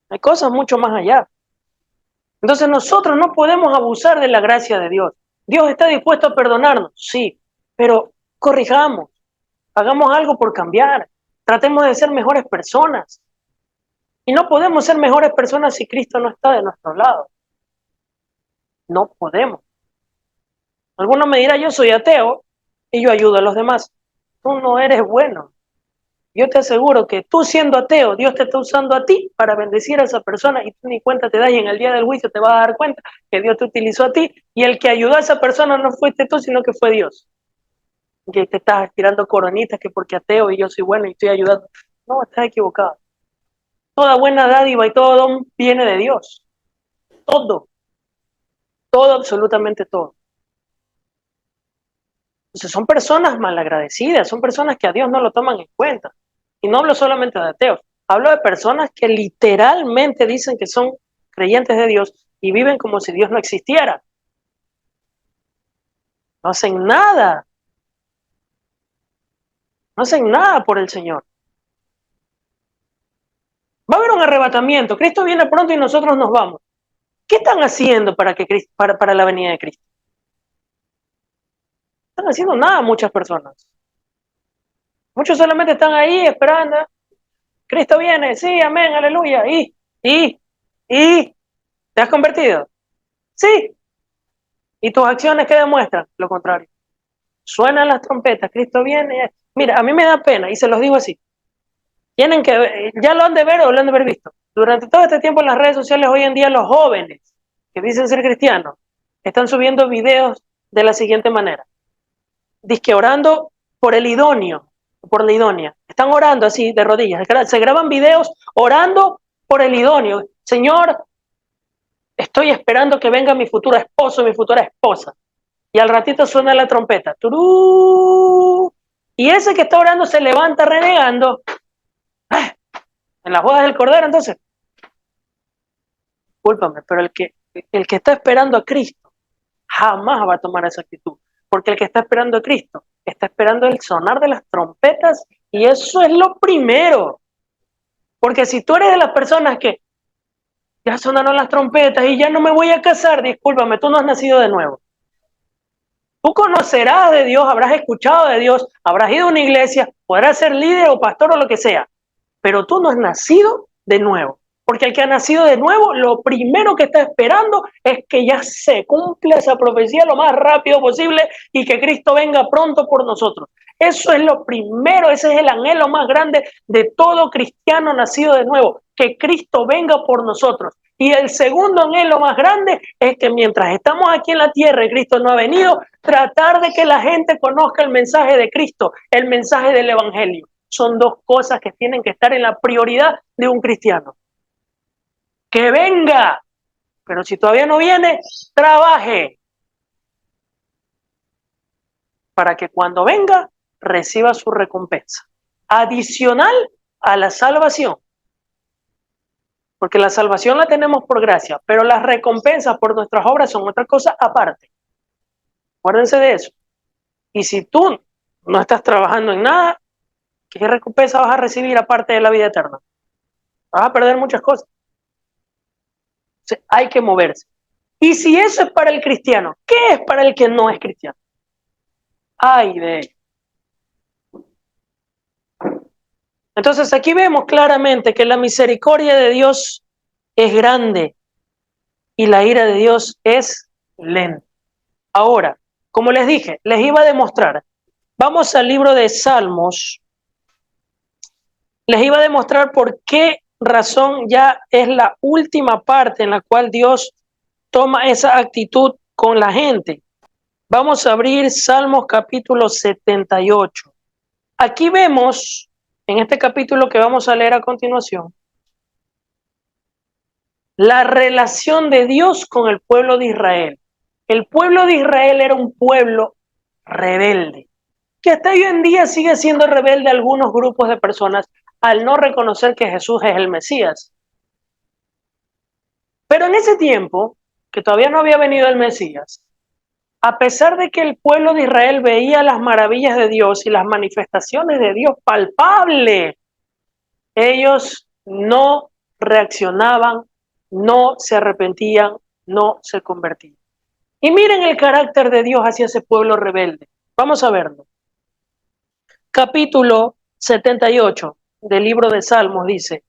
Hay cosas mucho más allá. Entonces nosotros no podemos abusar de la gracia de Dios. Dios está dispuesto a perdonarnos, sí, pero corrijamos, hagamos algo por cambiar, tratemos de ser mejores personas. Y no podemos ser mejores personas si Cristo no está de nuestro lado. No podemos. Alguno me dirá, yo soy ateo y yo ayudo a los demás. Tú no eres bueno. Yo te aseguro que tú siendo ateo, Dios te está usando a ti para bendecir a esa persona y tú ni cuenta te das y en el día del juicio te vas a dar cuenta que Dios te utilizó a ti y el que ayudó a esa persona no fuiste tú, sino que fue Dios. Que te estás tirando coronitas que porque ateo y yo soy bueno y estoy ayudando. No, estás equivocado. Toda buena dádiva y todo don viene de Dios. Todo. Todo, absolutamente todo. Entonces son personas malagradecidas, son personas que a Dios no lo toman en cuenta. Y no hablo solamente de ateos, hablo de personas que literalmente dicen que son creyentes de Dios y viven como si Dios no existiera. No hacen nada. No hacen nada por el Señor. Va a haber un arrebatamiento. Cristo viene pronto y nosotros nos vamos. ¿Qué están haciendo para la venida de Cristo? No están haciendo nada muchas personas. Muchos solamente están ahí esperando. Cristo viene, sí, amén, aleluya. ¿Y? ¿Te has convertido? Sí. ¿Y tus acciones qué demuestran? Lo contrario. Suenan las trompetas, Cristo viene. Mira, a mí me da pena y se los digo así. Tienen que ver, ya lo han de ver o lo han de haber visto. Durante todo este tiempo en las redes sociales, hoy en día los jóvenes que dicen ser cristianos están subiendo videos de la siguiente manera. Dizque orando por el idóneo, por la idónea. Están orando así de rodillas. Se graban videos orando por el idóneo. Señor, estoy esperando que venga mi futuro esposo, mi futura esposa. Y al ratito suena la trompeta. ¡Turú! Y ese que está orando se levanta renegando. ¡Ah! En las bodas del Cordero, entonces. Discúlpame, pero el que está esperando a Cristo jamás va a tomar esa actitud. Porque el que está esperando a Cristo está esperando el sonar de las trompetas y eso es lo primero. Porque si tú eres de las personas que ya sonaron las trompetas y ya no me voy a casar, discúlpame, tú no has nacido de nuevo. Tú conocerás de Dios, habrás escuchado de Dios, habrás ido a una iglesia, podrás ser líder o pastor o lo que sea, pero tú no has nacido de nuevo. Porque el que ha nacido de nuevo, lo primero que está esperando es que ya se cumpla esa profecía lo más rápido posible y que Cristo venga pronto por nosotros. Eso es lo primero, ese es el anhelo más grande de todo cristiano nacido de nuevo, que Cristo venga por nosotros. Y el segundo anhelo más grande es que mientras estamos aquí en la tierra y Cristo no ha venido, tratar de que la gente conozca el mensaje de Cristo, el mensaje del Evangelio. Son dos cosas que tienen que estar en la prioridad de un cristiano. Que venga, pero si todavía no viene, trabaje para que cuando venga reciba su recompensa, adicional a la salvación. Porque la salvación la tenemos por gracia, pero las recompensas por nuestras obras son otra cosa aparte. Acuérdense de eso. Y si tú no estás trabajando en nada, ¿qué recompensa vas a recibir aparte de la vida eterna? Vas a perder muchas cosas. Entonces, hay que moverse. Y si eso es para el cristiano, ¿qué es para el que no es cristiano? Ay de él. Entonces aquí vemos claramente que la misericordia de Dios es grande y la ira de Dios es lenta. Ahora, como les dije, les iba a demostrar. Vamos al libro de Salmos. Les iba a demostrar por qué razón ya es la última parte en la cual Dios toma esa actitud con la gente. Vamos a abrir Salmos capítulo 78. Aquí vemos, en este capítulo que vamos a leer a continuación, la relación de Dios con el pueblo de Israel. El pueblo de Israel era un pueblo rebelde, que hasta hoy en día sigue siendo rebelde a algunos grupos de personas al no reconocer que Jesús es el Mesías. Pero en ese tiempo, que todavía no había venido el Mesías, A pesar de que el pueblo de Israel veía las maravillas de Dios y las manifestaciones de Dios palpables, ellos no reaccionaban, no se arrepentían, no se convertían. Y miren el carácter de Dios hacia ese pueblo rebelde. Vamos a verlo. Capítulo 78 del libro de Salmos dice,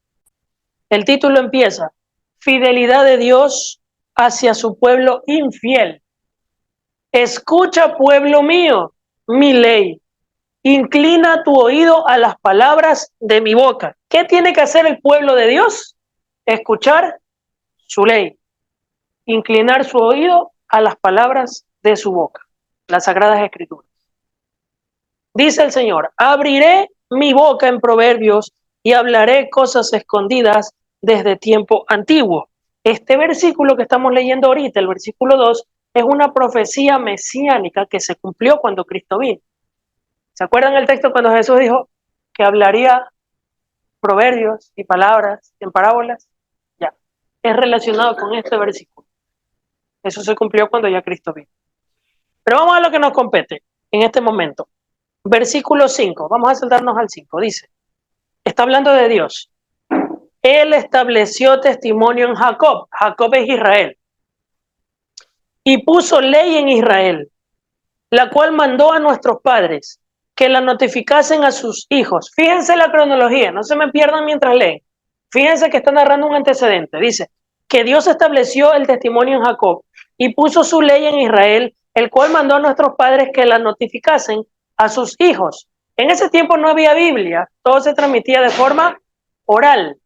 el título empieza, fidelidad de Dios hacia su pueblo infiel. Escucha, pueblo mío, mi ley. Inclina tu oído a las palabras de mi boca. ¿Qué tiene que hacer el pueblo de Dios? Escuchar su ley. Inclinar su oído a las palabras de su boca, las sagradas escrituras. Dice el Señor, abriré mi boca en proverbios y hablaré cosas escondidas desde tiempo antiguo. Este versículo que estamos leyendo ahorita, el versículo 2, es una profecía mesiánica que se cumplió cuando Cristo vino. ¿Se acuerdan el texto cuando Jesús dijo que hablaría proverbios y palabras en parábolas? Ya, es relacionado con este versículo. Eso se cumplió cuando ya Cristo vino. Pero vamos a lo que nos compete en este momento. Versículo 5, vamos a saltarnos al 5, dice, está hablando de Dios. Él estableció testimonio en Jacob, Jacob es Israel, y puso ley en Israel, la cual mandó a nuestros padres que la notificasen a sus hijos. Fíjense la cronología, no se me pierdan mientras leen. Fíjense que está narrando un antecedente. Dice que Dios estableció el testimonio en Jacob y puso su ley en Israel, el cual mandó a nuestros padres que la notificasen a sus hijos. En ese tiempo no había Biblia, todo se transmitía de forma oral.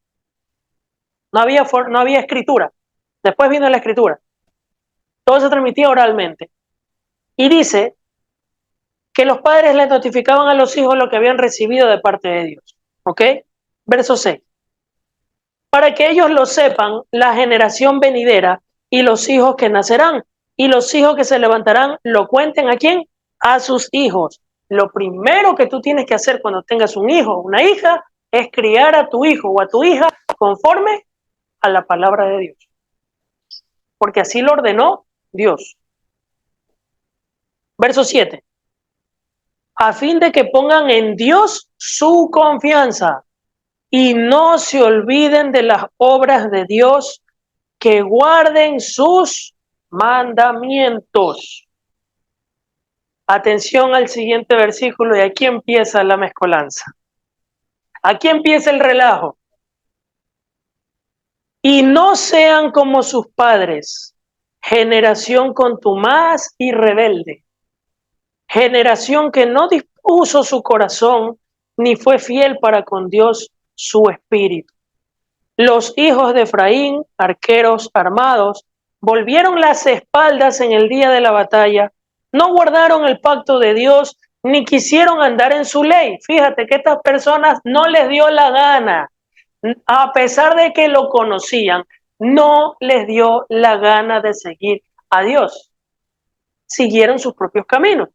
No había escritura. Después vino la escritura. Todo se transmitía oralmente. Y dice que los padres les notificaban a los hijos lo que habían recibido de parte de Dios. ¿Ok? Verso 6. Para que ellos lo sepan, la generación venidera y los hijos que nacerán, y los hijos que se levantarán, lo cuenten ¿a quién? A sus hijos. Lo primero que tú tienes que hacer cuando tengas un hijo o una hija es criar a tu hijo o a tu hija conforme a la palabra de Dios. Porque así lo ordenó Dios. Verso 7. A fin de que pongan en Dios su confianza y no se olviden de las obras de Dios, que guarden sus mandamientos. Atención al siguiente versículo y aquí empieza la mezcolanza. Aquí empieza el relajo. Y no sean como sus padres, generación contumaz y rebelde, generación que no dispuso su corazón ni fue fiel para con Dios su espíritu. Los hijos de Efraín, arqueros armados, volvieron las espaldas en el día de la batalla, no guardaron el pacto de Dios, ni quisieron andar en su ley. Fíjate que estas personas no les dio la gana, a pesar de que lo conocían, no les dio la gana de seguir a Dios. Siguieron sus propios caminos.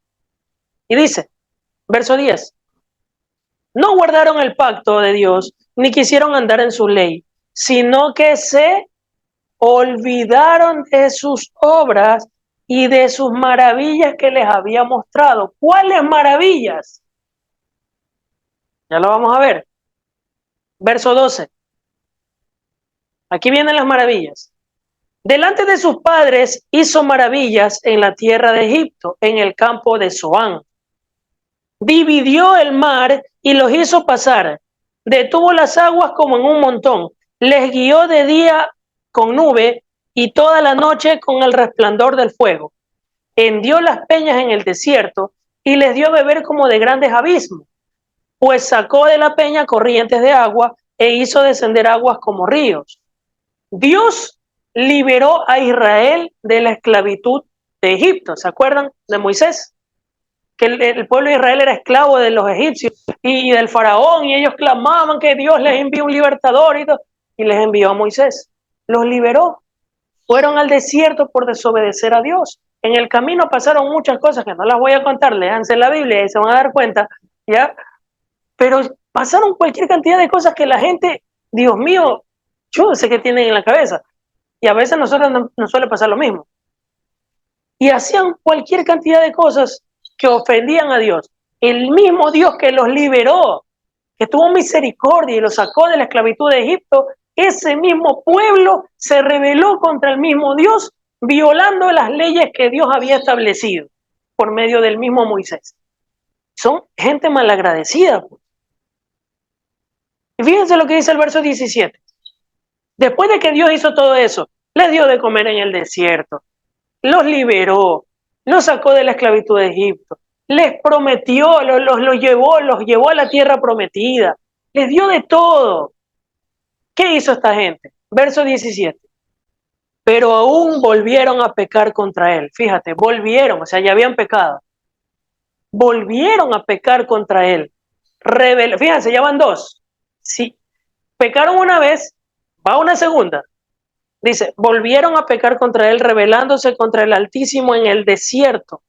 Y dice, verso 10, no guardaron el pacto de Dios, ni quisieron andar en su ley, sino que se olvidaron de sus obras y de sus maravillas que les había mostrado. ¿Cuáles maravillas? Ya lo vamos a ver. Verso 12. Aquí vienen las maravillas. Delante de sus padres hizo maravillas en la tierra de Egipto, en el campo de Zoán. Dividió el mar y los hizo pasar. Detuvo las aguas como en un montón. Les guió de día con nube y toda la noche con el resplandor del fuego. Hendió las peñas en el desierto y les dio a beber como de grandes abismos. Pues sacó de la peña corrientes de agua e hizo descender aguas como ríos. Dios liberó a Israel de la esclavitud de Egipto. ¿Se acuerdan de Moisés? Que el pueblo de Israel era esclavo de los egipcios y del faraón, y ellos clamaban que Dios les envió un libertador y les envió a Moisés. Los liberó. Fueron al desierto por desobedecer a Dios. En el camino pasaron muchas cosas que no las voy a contar, léanse la Biblia y se van a dar cuenta, ¿ya? Pero pasaron cualquier cantidad de cosas que la gente, Dios mío, yo sé que tienen en la cabeza. Y a veces a nosotros nos suele pasar lo mismo. y hacían cualquier cantidad de cosas que ofendían a Dios. El mismo Dios que los liberó, que tuvo misericordia y los sacó de la esclavitud de Egipto, ese mismo pueblo se rebeló contra el mismo Dios, violando las leyes que Dios había establecido por medio del mismo Moisés. Son gente malagradecida. Pues. Y fíjense lo que dice el verso 17. Después de que Dios hizo todo eso, les dio de comer en el desierto, los liberó, los sacó de la esclavitud de Egipto, les prometió, los llevó a la tierra prometida, les dio de todo. ¿Qué hizo esta gente? Verso 17. Pero aún volvieron a pecar contra él. Fíjate, volvieron, o sea, ya habían pecado. Volvieron a pecar contra él. Fíjense, ya van dos. Si pecaron una vez, va una segunda. Dice, volvieron a pecar contra él, rebelándose contra el Altísimo en el desierto.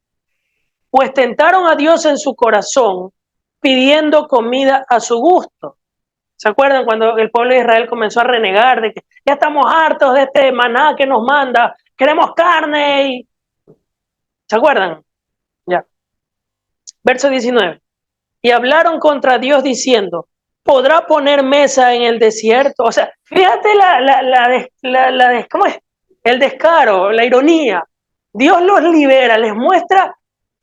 Pues tentaron a Dios en su corazón, pidiendo comida a su gusto. ¿Se acuerdan cuando el pueblo de Israel comenzó a renegar de que ya estamos hartos de este maná que nos manda, queremos carne? ¿Se acuerdan? Ya. Verso 19. Y hablaron contra Dios diciendo, ¿podrá poner mesa en el desierto? O sea, fíjate ¿cómo es? El descaro, la ironía. Dios los libera, les muestra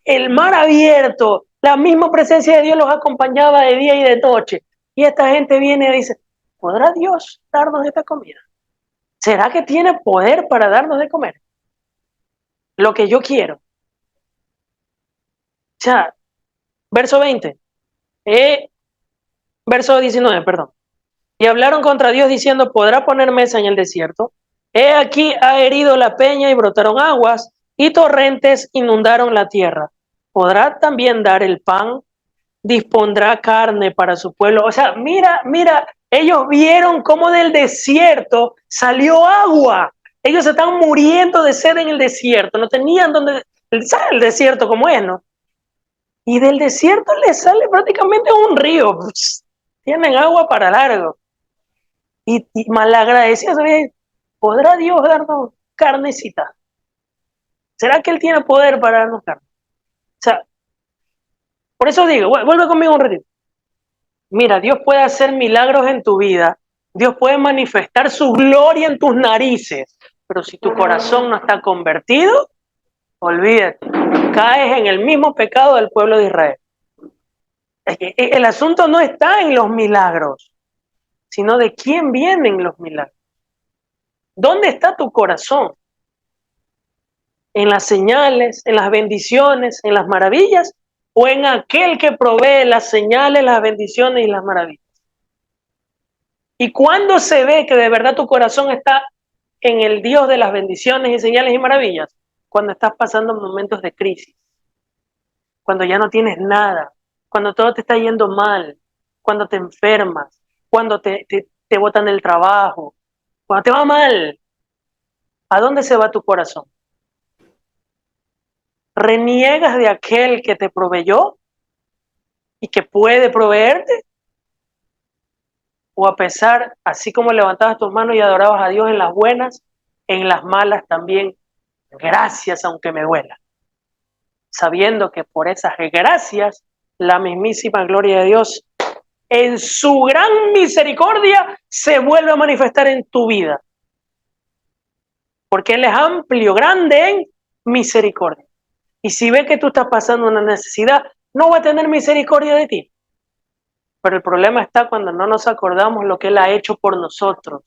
el mar abierto, la misma presencia de Dios los acompañaba de día y de noche. Y esta gente viene y dice, ¿podrá Dios darnos esta comida? ¿Será que tiene poder para darnos de comer? Lo que yo quiero. O sea, verso 20. Verso 19, perdón. Y hablaron contra Dios diciendo, ¿podrá poner mesa en el desierto? He aquí ha herido la peña y brotaron aguas, y torrentes inundaron la tierra. ¿Podrá también dar el pan? Dispondrá carne para su pueblo. O sea, mira, ellos vieron cómo del desierto salió agua. Ellos estaban muriendo de sed en el desierto, no tenían donde, ¿sabe el desierto como es, no? Y del desierto les sale prácticamente un río. Tienen agua para largo. Y malagradecidos, ¿podrá Dios darnos carnecita? ¿Será que Él tiene poder para darnos carne? O sea, por eso digo, vuelve conmigo un ratito. Mira, Dios puede hacer milagros en tu vida, Dios puede manifestar su gloria en tus narices, pero si tu corazón no está convertido, olvídate, caes en el mismo pecado del pueblo de Israel. El asunto no está en los milagros, sino de quién vienen los milagros. ¿Dónde está tu corazón? ¿En las señales, en las bendiciones, en las maravillas? ¿O en aquel que provee las señales, las bendiciones y las maravillas? ¿Y cuándo se ve que de verdad tu corazón está en el Dios de las bendiciones y señales y maravillas? Cuando estás pasando momentos de crisis, cuando ya no tienes nada, cuando todo te está yendo mal, cuando te enfermas, cuando te botan del trabajo, cuando te va mal. ¿A dónde se va tu corazón? ¿Reniegas de aquel que te proveyó y que puede proveerte? ¿O a pesar, así como levantabas tus manos y adorabas a Dios en las buenas, en las malas también, gracias aunque me duela? Sabiendo que por esas gracias, la mismísima gloria de Dios, en su gran misericordia, se vuelve a manifestar en tu vida. Porque Él es amplio, grande en misericordia. Y si ve que tú estás pasando una necesidad, no va a tener misericordia de ti. Pero el problema está cuando no nos acordamos lo que Él ha hecho por nosotros,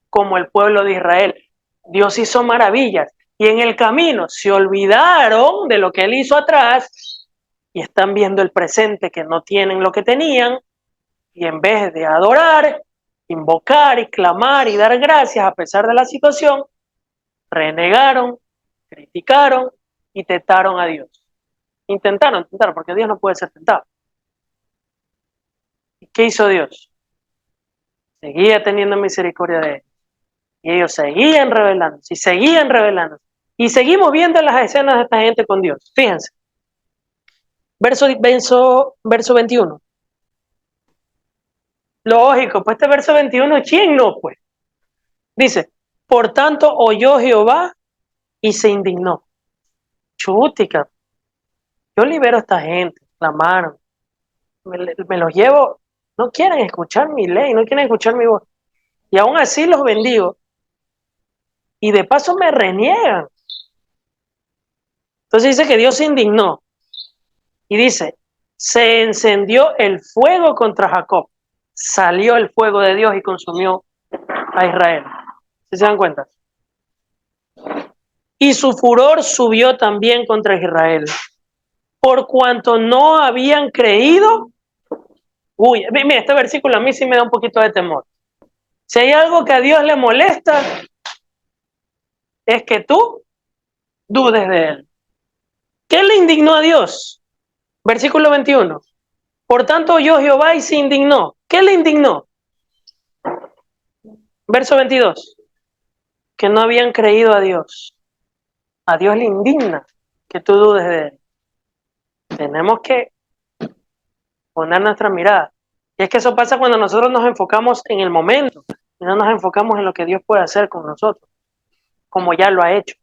como el pueblo de Israel. Dios hizo maravillas y en el camino se olvidaron de lo que Él hizo atrás y están viendo el presente, que no tienen lo que tenían, y en vez de adorar, invocar y clamar y dar gracias a pesar de la situación, renegaron, criticaron y tentaron a Dios. Intentaron, porque Dios no puede ser tentado. ¿Y qué hizo Dios? Seguía teniendo misericordia de ellos. Y ellos seguían rebelándose y seguían rebelándose. Y seguimos viendo las escenas de esta gente con Dios. Fíjense. Verso 21. Lógico, pues este verso 21, ¿quién no? Pues dice, por tanto oyó Jehová y se indignó. Chútica, yo libero a esta gente, clamaron, me los llevo, no quieren escuchar mi ley, no quieren escuchar mi voz, y aún así los bendigo, y de paso me reniegan. Entonces dice que Dios se indignó, y dice, se encendió el fuego contra Jacob, salió el fuego de Dios y consumió a Israel. ¿Sí se dan cuenta? Y su furor subió también contra Israel, por cuanto no habían creído. Uy, mira, este versículo a mí sí me da un poquito de temor. Si hay algo que a Dios le molesta, es que tú dudes de él. ¿Qué le indignó a Dios? Versículo 21. Por tanto oyó Jehová y se indignó. ¿Qué le indignó? Verso 22. Que no habían creído a Dios. A Dios le indigna que tú dudes de él. Tenemos que poner nuestra mirada. Y es que eso pasa cuando nosotros nos enfocamos en el momento y no nos enfocamos en lo que Dios puede hacer con nosotros, como ya lo ha hecho.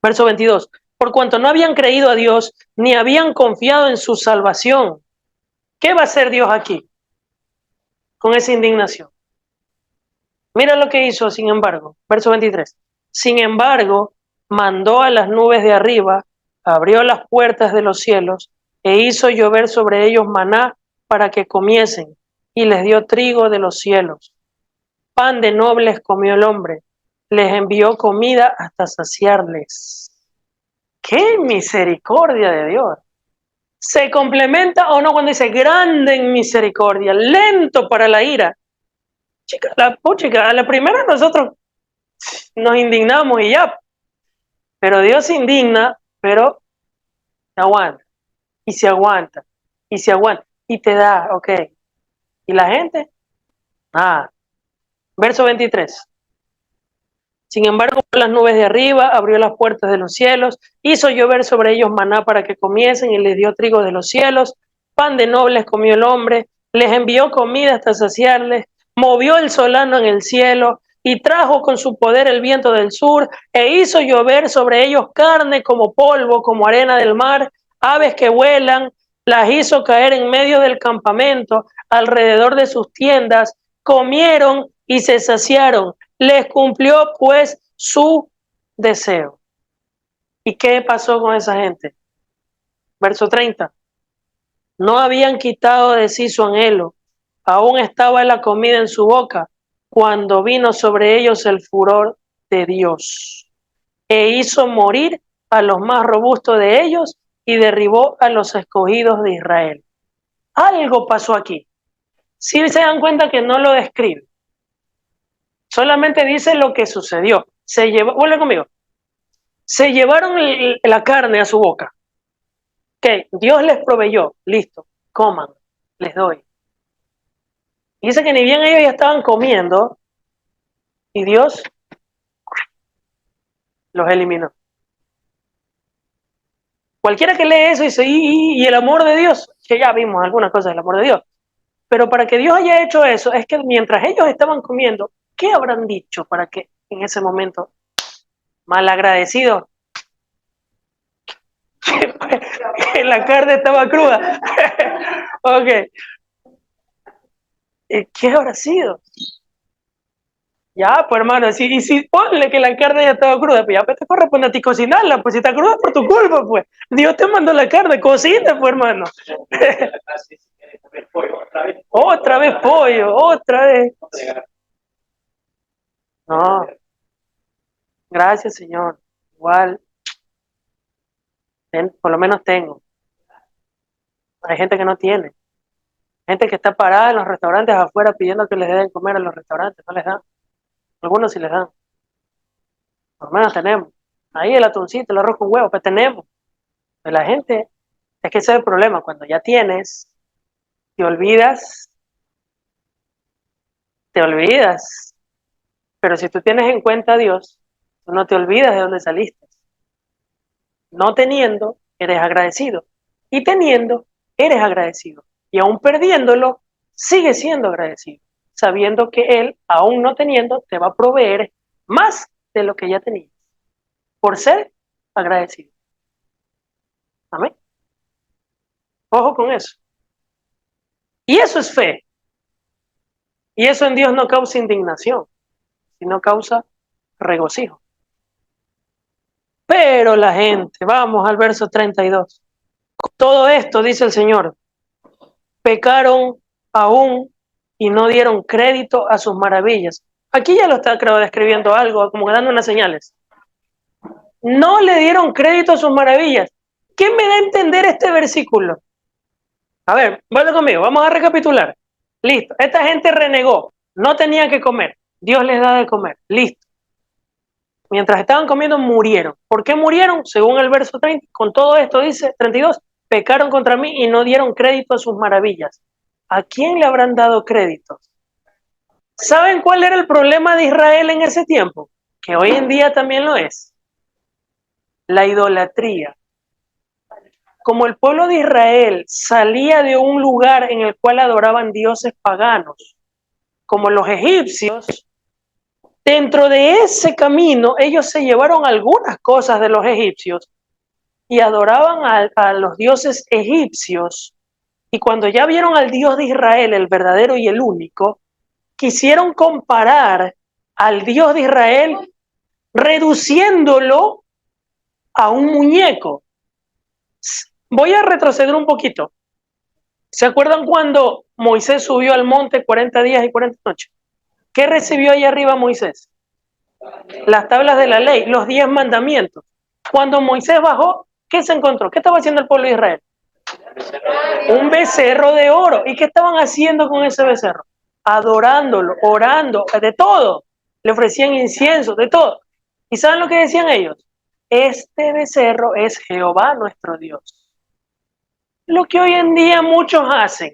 Verso 22. Por cuanto no habían creído a Dios, ni habían confiado en su salvación. ¿Qué va a hacer Dios aquí con esa indignación? Mira lo que hizo, sin embargo. Verso 23. Sin embargo, mandó a las nubes de arriba, abrió las puertas de los cielos e hizo llover sobre ellos maná para que comiesen, y les dio trigo de los cielos. Pan de nobles comió el hombre, les envió comida hasta saciarles. ¡Qué misericordia de Dios! ¿Se complementa o no cuando dice grande en misericordia, lento para la ira? Chica, a la primera nosotros nos indignamos y ya, pero Dios se indigna, pero se aguanta, y se aguanta, y se aguanta, y te da, ok. ¿Y la gente? Ah, verso 23. Sin embargo, las nubes de arriba, abrió las puertas de los cielos, hizo llover sobre ellos maná para que comiesen y les dio trigo de los cielos, pan de nobles comió el hombre, les envió comida hasta saciarles, movió el solano en el cielo y trajo con su poder el viento del sur e hizo llover sobre ellos carne como polvo, como arena del mar, aves que vuelan, las hizo caer en medio del campamento, alrededor de sus tiendas, comieron y se saciaron. Les cumplió pues su deseo. ¿Y qué pasó con esa gente? Verso 30. No habían quitado de sí su anhelo, aún estaba la comida en su boca, cuando vino sobre ellos el furor de Dios, e hizo morir a los más robustos de ellos y derribó a los escogidos de Israel. Algo pasó aquí. Si se dan cuenta que no lo describe, solamente dice lo que sucedió. Se llevó, vuelve conmigo, se llevaron la carne a su boca. Ok, Dios les proveyó, listo, coman, les doy. Y dice que ni bien ellos ya estaban comiendo y Dios los eliminó. Cualquiera que lee eso dice, y el amor de Dios, que ya vimos algunas cosas del amor de Dios, pero para que Dios haya hecho eso, es que mientras ellos estaban comiendo, ¿qué habrán dicho para que en ese momento, malagradecidos, que la carne estaba cruda? Ok, ¿qué habrá sido? Ya, pues hermano, y si ponle que la carne ya estaba cruda, pues ya pues, te corresponde a ti cocinarla, pues si está cruda por tu culpa, pues. Dios te mandó la carne, cocina, pues hermano. Otra vez pollo, otra vez. No, gracias Señor. Igual, por lo menos tengo. Hay gente que no tiene. Gente que está parada en los restaurantes afuera pidiendo que les den comer a los restaurantes, no les dan. Algunos sí les dan. Por lo menos tenemos. Ahí el atuncito, el arroz con huevo, pues tenemos. Pero la gente, es que ese es el problema, cuando ya tienes, te olvidas, te olvidas. Pero si tú tienes en cuenta a Dios, tú no te olvidas de dónde saliste. No teniendo, eres agradecido. Y teniendo, eres agradecido. Y aún perdiéndolo, sigues siendo agradecido, sabiendo que Él, aún no teniendo, te va a proveer más de lo que ya tenías, por ser agradecido. Amén. Ojo con eso. Y eso es fe. Y eso en Dios no causa indignación, sino causa regocijo. Pero la gente, vamos al verso 32. Todo esto, dice el Señor, pecaron aún y no dieron crédito a sus maravillas. Aquí ya lo está, creo, describiendo algo, como dando unas señales. No le dieron crédito a sus maravillas. ¿Qué me da a entender este versículo? A ver, vuelve conmigo, vamos a recapitular. Listo, esta gente renegó, no tenían que comer, Dios les da de comer, listo. Mientras estaban comiendo murieron. ¿Por qué murieron? Según el verso 30, con todo esto dice 32, pecaron contra mí y no dieron crédito a sus maravillas. ¿A quién le habrán dado crédito? ¿Saben cuál era el problema de Israel en ese tiempo? Que hoy en día también lo es. La idolatría. Como el pueblo de Israel salía de un lugar en el cual adoraban dioses paganos, como los egipcios, dentro de ese camino ellos se llevaron algunas cosas de los egipcios y adoraban a los dioses egipcios. Y cuando ya vieron al Dios de Israel, el verdadero y el único, quisieron comparar al Dios de Israel reduciéndolo a un muñeco. Voy a retroceder un poquito. ¿Se acuerdan cuando Moisés subió al monte 40 días y 40 noches? ¿Qué recibió ahí arriba Moisés? Las tablas de la ley, los 10 mandamientos. Cuando Moisés bajó, ¿qué se encontró? ¿Qué estaba haciendo el pueblo de Israel? Un becerro de oro. ¿Y qué estaban haciendo con ese becerro? Adorándolo, orando, de todo. Le ofrecían incienso, de todo. ¿Y saben lo que decían ellos? Este becerro es Jehová nuestro Dios. Lo que hoy en día muchos hacen,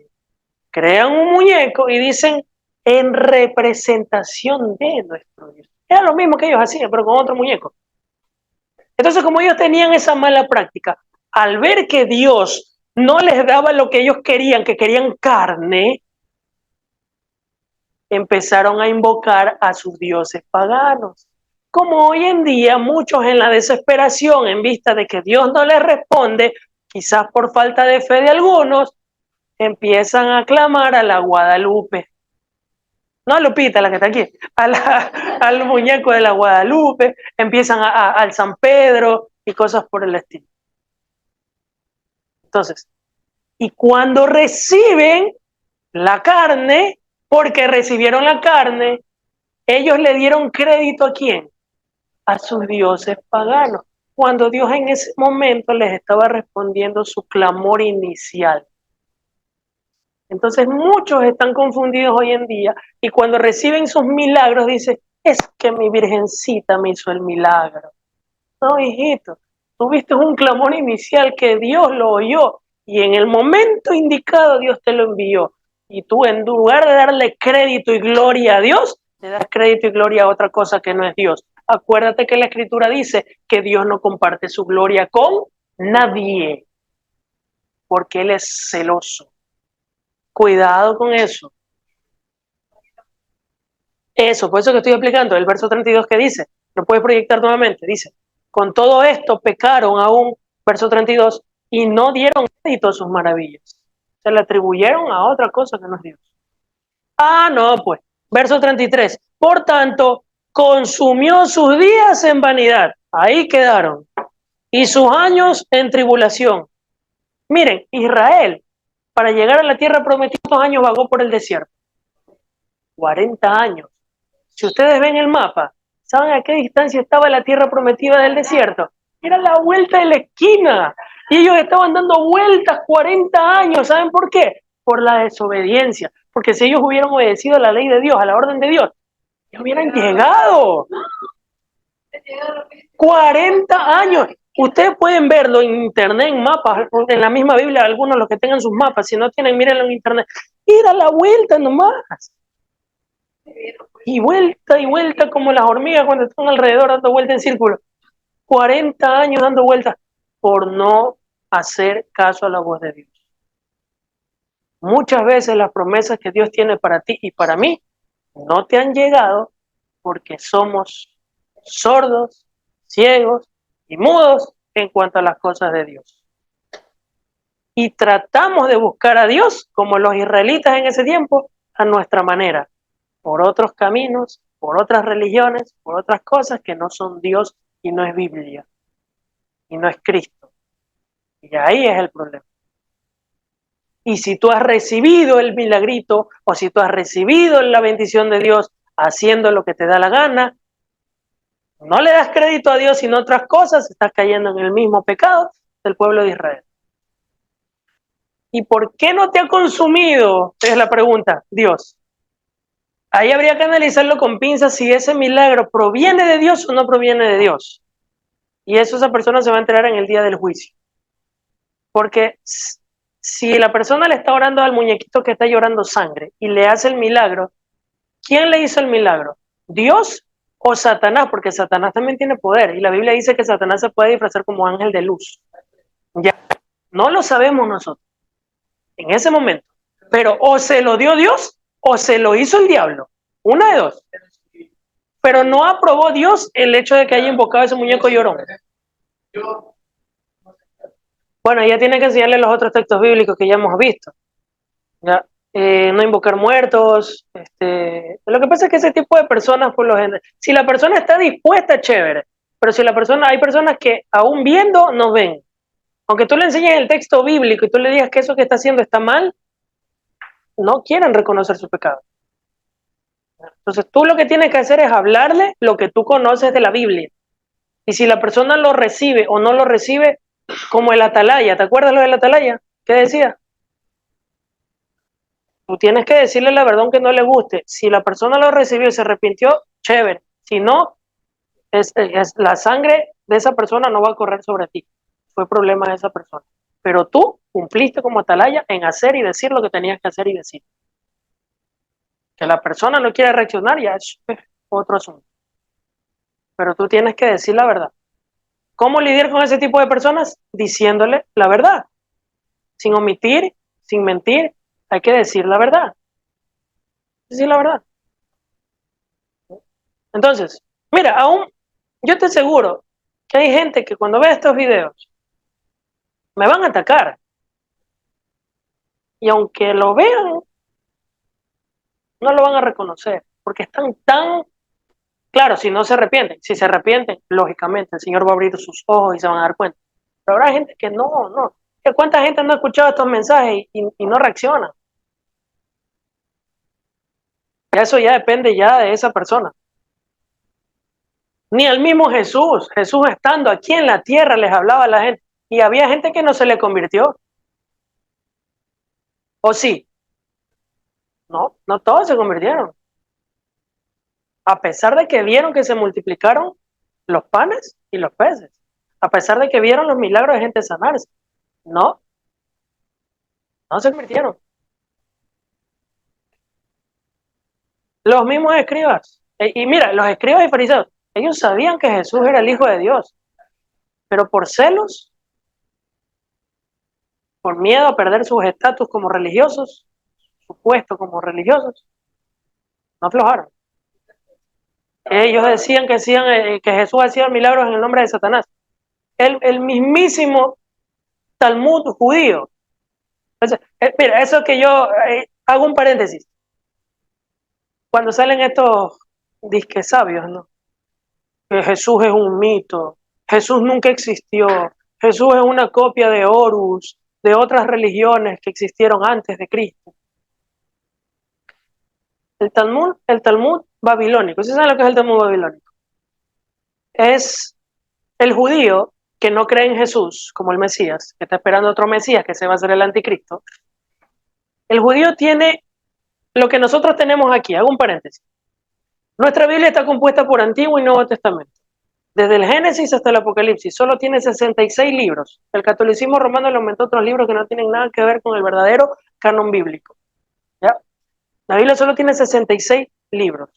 crean un muñeco y dicen en representación de nuestro Dios. Era lo mismo que ellos hacían, pero con otro muñeco. Entonces, como ellos tenían esa mala práctica, al ver que Dios no les daba lo que ellos querían, que querían carne, empezaron a invocar a sus dioses paganos. Como hoy en día muchos en la desesperación, en vista de que Dios no les responde, quizás por falta de fe de algunos, empiezan a clamar a la Guadalupe. No a Lupita, la que está aquí, al muñeco de la Guadalupe, empiezan al San Pedro y cosas por el estilo. Entonces, y cuando reciben la carne, porque recibieron la carne, ellos le dieron crédito ¿a quién? A sus dioses paganos, cuando Dios en ese momento les estaba respondiendo su clamor inicial. Entonces muchos están confundidos hoy en día y cuando reciben sus milagros dicen, es que mi virgencita me hizo el milagro. No, hijito, tuviste un clamor inicial que Dios lo oyó y en el momento indicado Dios te lo envió. Y tú en lugar de darle crédito y gloria a Dios, le das crédito y gloria a otra cosa que no es Dios. Acuérdate que la Escritura dice que Dios no comparte su gloria con nadie, porque Él es celoso. Cuidado con eso. Eso, por eso que estoy explicando, el verso 32 que dice, lo puedes proyectar nuevamente, dice, con todo esto pecaron aún, verso 32, y no dieron crédito a sus maravillas. Se le atribuyeron a otra cosa que no es Dios. Ah, no, pues, verso 33, por tanto, consumió sus días en vanidad, ahí quedaron, y sus años en tribulación. Miren, Israel, para llegar a la tierra prometida, ¿cuántos años vagó por el desierto? 40 años. Si ustedes ven el mapa, ¿saben a qué distancia estaba la tierra prometida del desierto? Era la vuelta de la esquina. Y ellos estaban dando vueltas 40 años. ¿Saben por qué? Por la desobediencia. Porque si ellos hubieran obedecido a la ley de Dios, a la orden de Dios, ya hubieran llegado. 40 años. Ustedes pueden verlo en internet, en mapas, en la misma Biblia, algunos los que tengan sus mapas. Si no tienen, mírenlo en internet. Era la vuelta nomás. Y vuelta como las hormigas cuando están alrededor dando vuelta en círculo. 40 años dando vueltas por no hacer caso a la voz de Dios. Muchas veces las promesas que Dios tiene para ti y para mí no te han llegado porque somos sordos, ciegos y mudos en cuanto a las cosas de Dios. y tratamos de buscar a Dios, como los israelitas en ese tiempo, a nuestra manera, por otros caminos, por otras religiones, por otras cosas que no son Dios y no es Biblia y no es Cristo. Y ahí es el problema. Y si tú has recibido el milagrito o si tú has recibido la bendición de Dios haciendo lo que te da la gana, no le das crédito a Dios sino otras cosas, estás cayendo en el mismo pecado del pueblo de Israel. ¿Y por qué no te ha consumido? Es la pregunta, Dios. Ahí habría que analizarlo con pinzas si ese milagro proviene de Dios o no proviene de Dios. Y eso esa persona se va a enterar en el día del juicio. Porque si la persona le está orando al muñequito que está llorando sangre y le hace el milagro, ¿quién le hizo el milagro? ¿Dios o Satanás? Porque Satanás también tiene poder. Y la Biblia dice que Satanás se puede disfrazar como ángel de luz. Ya, no lo sabemos nosotros en ese momento. Pero o se lo dio Dios o se lo hizo el diablo. Una de dos. Pero no aprobó Dios el hecho de que haya invocado a ese muñeco llorón. Bueno, ya tiene que enseñarle los otros textos bíblicos que ya hemos visto. ¿Ya? No invocar muertos. Lo que pasa es que ese tipo de personas, por lo general, si la persona está dispuesta, chévere. Pero si la persona, hay personas que aún viendo no ven. Aunque tú le enseñes el texto bíblico y tú le digas que eso que está haciendo está mal, no quieren reconocer su pecado. Entonces tú lo que tienes que hacer es hablarle lo que tú conoces de la Biblia. Y si la persona lo recibe o no lo recibe, como el atalaya, ¿te acuerdas lo del atalaya? ¿Qué decía? Tú tienes que decirle la verdad aunque no le guste. Si la persona lo recibió y se arrepintió, chévere. Si no, la sangre de esa persona no va a correr sobre ti. Fue problema de esa persona. Pero tú cumpliste como atalaya en hacer y decir lo que tenías que hacer y decir. Que la persona no quiere reaccionar ya es otro asunto. Pero tú tienes que decir la verdad. ¿Cómo lidiar con ese tipo de personas? Diciéndole la verdad. Sin omitir, sin mentir, hay que decir la verdad. Decir la verdad. Entonces, mira, aún yo te aseguro que hay gente que cuando ve estos videos me van a atacar. Y aunque lo vean, no lo van a reconocer. Porque están tan... Claro, si no se arrepienten. Si se arrepienten, lógicamente, el Señor va a abrir sus ojos y se van a dar cuenta. Pero habrá gente que no. ¿Cuánta gente no ha escuchado estos mensajes y no reacciona? Eso ya depende ya de esa persona. Ni al mismo Jesús estando aquí en la tierra les hablaba a la gente y había gente que no se le convirtió. ¿O sí? No todos se convirtieron. A pesar de que vieron que se multiplicaron los panes y los peces. A pesar de que vieron los milagros de gente sanarse. No se convirtieron. Los mismos escribas. Y mira, los escribas y fariseos, ellos sabían que Jesús era el Hijo de Dios. Pero por celos, por miedo a perder sus estatus como religiosos, su puesto como religiosos, no aflojaron. Ellos decían que Jesús hacía milagros en el nombre de Satanás. El mismísimo Talmud judío. Entonces, mira, eso que yo hago un paréntesis. Cuando salen estos disques sabios, ¿no? Que Jesús es un mito, Jesús nunca existió, Jesús es una copia de Horus, de otras religiones que existieron antes de Cristo. El Talmud babilónico, ¿sí saben lo que es el Talmud babilónico? Es el judío que no cree en Jesús como el Mesías, que está esperando otro Mesías que se va a hacer el anticristo. El judío tiene lo que nosotros tenemos aquí, hago un paréntesis. Nuestra Biblia está compuesta por Antiguo y Nuevo Testamento. Desde el Génesis hasta el Apocalipsis, solo tiene 66 libros. El catolicismo romano le aumentó otros libros que no tienen nada que ver con el verdadero canon bíblico. ¿Ya? La Biblia solo tiene 66 libros.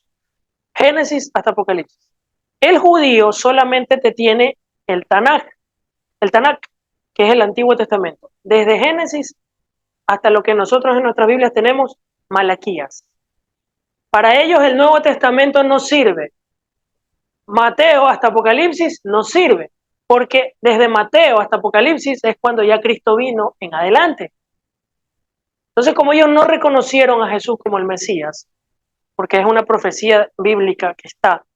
Génesis hasta Apocalipsis. El judío solamente te tiene el Tanaj, que es el Antiguo Testamento. Desde Génesis hasta lo que nosotros en nuestras Biblias tenemos, Malaquías. Para ellos el Nuevo Testamento no sirve. Mateo hasta Apocalipsis no sirve. porque desde Mateo hasta Apocalipsis es cuando ya Cristo vino en adelante. Entonces, como ellos no reconocieron a Jesús como el Mesías, porque es una profecía bíblica que está,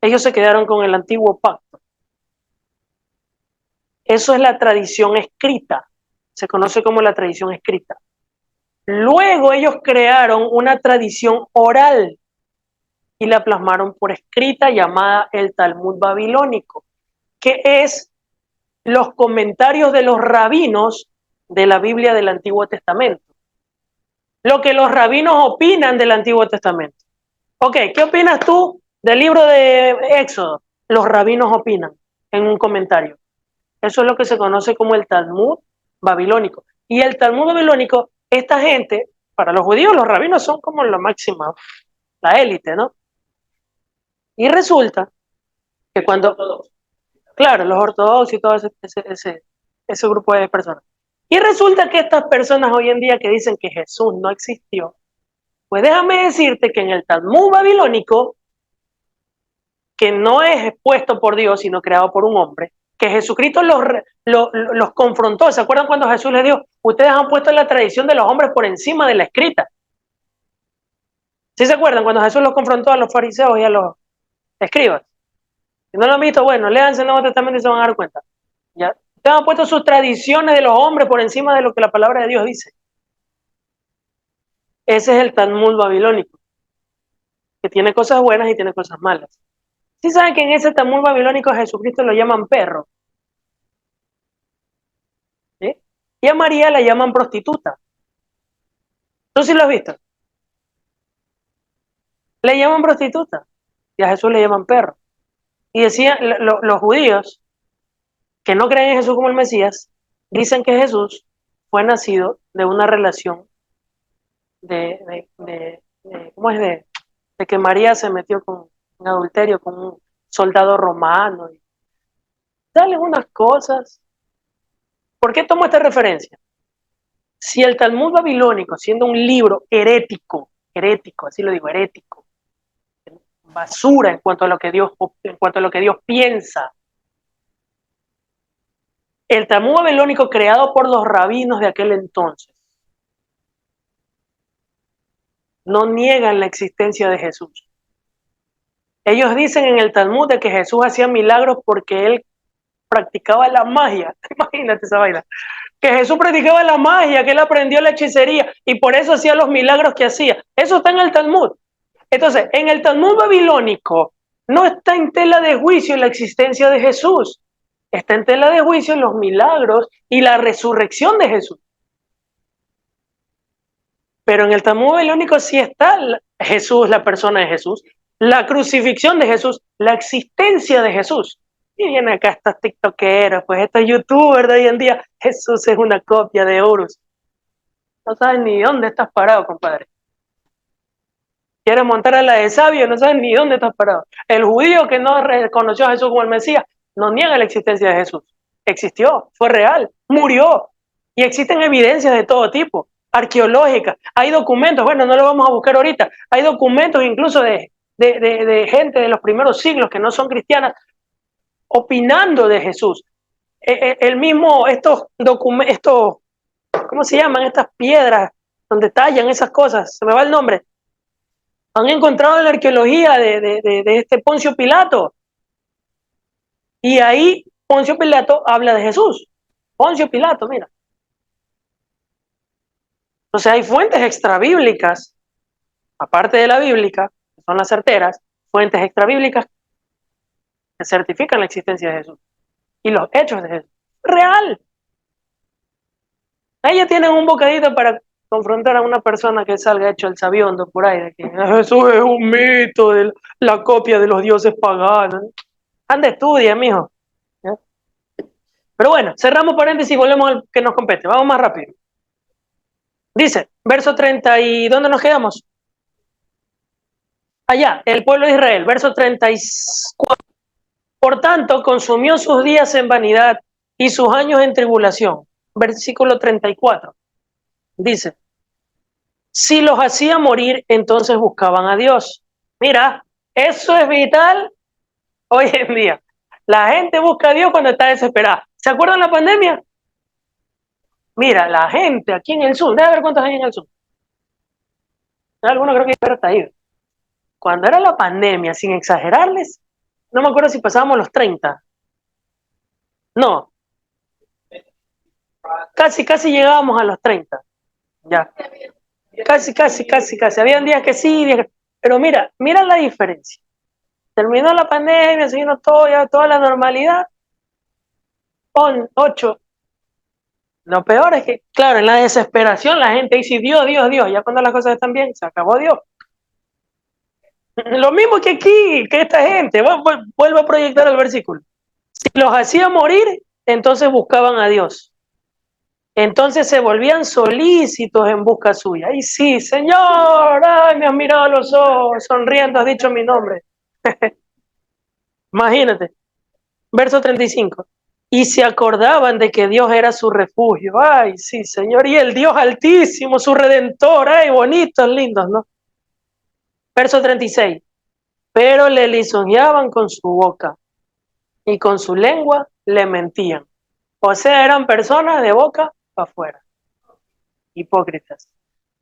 ellos se quedaron con el antiguo pacto. Eso es la tradición escrita, se conoce como la tradición escrita. Luego ellos crearon una tradición oral y la plasmaron por escrita llamada el Talmud babilónico, que es los comentarios de los rabinos de la Biblia del Antiguo Testamento. Lo que los rabinos opinan del Antiguo Testamento. Ok, ¿qué opinas tú del libro de Éxodo? Los rabinos opinan en un comentario. Eso es lo que se conoce como el Talmud babilónico. Y el Talmud babilónico, esta gente, para los judíos, los rabinos son como la máxima, la élite, ¿no? Y resulta que cuando, claro, los ortodoxos y todo ese grupo de personas. Y resulta que estas personas hoy en día que dicen que Jesús no existió, pues déjame decirte que en el Talmud babilónico, que no es expuesto por Dios, sino creado por un hombre, que Jesucristo los confrontó. ¿Se acuerdan cuando Jesús les dijo, ustedes han puesto la tradición de los hombres por encima de la escrita? ¿Sí se acuerdan cuando Jesús los confrontó a los fariseos y a los escribas? Si no lo han visto, bueno, léanse el Nuevo Testamento y se van a dar cuenta. ¿Ya? Ustedes han puesto sus tradiciones de los hombres por encima de lo que la palabra de Dios dice. Ese es el Talmud babilónico, que tiene cosas buenas y tiene cosas malas. ¿Sí saben que en ese Talmud babilónico a Jesucristo lo llaman perro? ¿Sí? Y a María la llaman prostituta. ¿Tú sí lo has visto? Le llaman prostituta y a Jesús le llaman perro. Y decían los judíos que no creen en Jesús como el Mesías, dicen que Jesús fue nacido de una relación ¿cómo es? De que María se metió en adulterio con un soldado romano. Y dale unas cosas. ¿Por qué tomo esta referencia? Si el Talmud babilónico, siendo un libro herético, así lo digo, herético, basura en cuanto a lo que Dios piensa, el Talmud babilónico creado por los rabinos de aquel entonces no niegan la existencia de Jesús. Ellos dicen en el Talmud de que Jesús hacía milagros porque él practicaba la magia. Imagínate esa vaina. Que Jesús practicaba la magia, que él aprendió la hechicería y por eso hacía los milagros que hacía. Eso está en el Talmud. Entonces, en el Talmud babilónico no está en tela de juicio la existencia de Jesús. Está en tela de juicio los milagros y la resurrección de Jesús. Pero en el Talmud babilónico sí está Jesús, la persona de Jesús, la crucifixión de Jesús, la existencia de Jesús. Y vienen acá estos tiktokeros, pues estos youtubers de hoy en día, Jesús es una copia de Horus. No sabes ni dónde estás parado, compadre. Quieres montar a la de sabio, no sabes ni dónde estás parado. El judío que no reconoció a Jesús como el Mesías, no niega la existencia de Jesús. Existió, fue real, murió. Y existen evidencias de todo tipo, arqueológicas. Hay documentos, bueno, no lo vamos a buscar ahorita. Hay documentos incluso de gente de los primeros siglos que no son cristianas opinando de Jesús. El mismo, estos documentos, ¿cómo se llaman? Estas piedras donde tallan esas cosas, se me va el nombre. Han encontrado en la arqueología de este Poncio Pilato. Y ahí Poncio Pilato habla de Jesús. Poncio Pilato, mira. Entonces hay fuentes extrabíblicas, aparte de la bíblica, que son las certeras, fuentes extrabíblicas que certifican la existencia de Jesús y los hechos de Jesús. Real. Ellos tienen un bocadito para confrontar a una persona que salga hecho el sabiondo por ahí, de que Jesús es un mito, de la copia de los dioses paganos. Anda, estudia, mijo. ¿Ya? Pero bueno, cerramos paréntesis y volvemos al que nos compete. Vamos más rápido. Dice, verso 30, ¿y dónde nos quedamos? Allá, el pueblo de Israel, verso 34. Por tanto, consumió sus días en vanidad y sus años en tribulación. Versículo 34. Dice, si los hacía morir, entonces buscaban a Dios. Mira, eso es vital hoy en día. La gente busca a Dios cuando está desesperada. ¿Se acuerdan la pandemia? Mira, la gente aquí en el sur, debe ver cuántos hay en el sur. Algunos creo que ya está ahí. Cuando era la pandemia, sin exagerarles, no me acuerdo si pasábamos los 30. No, casi llegábamos a los 30. Ya. Casi. Habían días que sí, días que... Pero mira la diferencia. Terminó la pandemia, se vino todo, ya toda la normalidad. 8. Lo peor es que, claro, en la desesperación la gente dice Dios. Ya cuando las cosas están bien, se acabó Dios. Lo mismo que aquí, que esta gente. Vuelvo a proyectar el versículo. Si los hacía morir, entonces buscaban a Dios. Entonces se volvían solícitos en busca suya. ¡Ay, sí, Señor! ¡Ay, me has mirado a los ojos! Sonriendo has dicho mi nombre. Imagínate. Verso 35. Y se acordaban de que Dios era su refugio. ¡Ay, sí, Señor! Y el Dios altísimo, su redentor. ¡Ay, bonitos, lindos, ¿no? Verso 36. Pero le lisonjeaban con su boca y con su lengua le mentían. O sea, eran personas de boca para afuera. Hipócritas.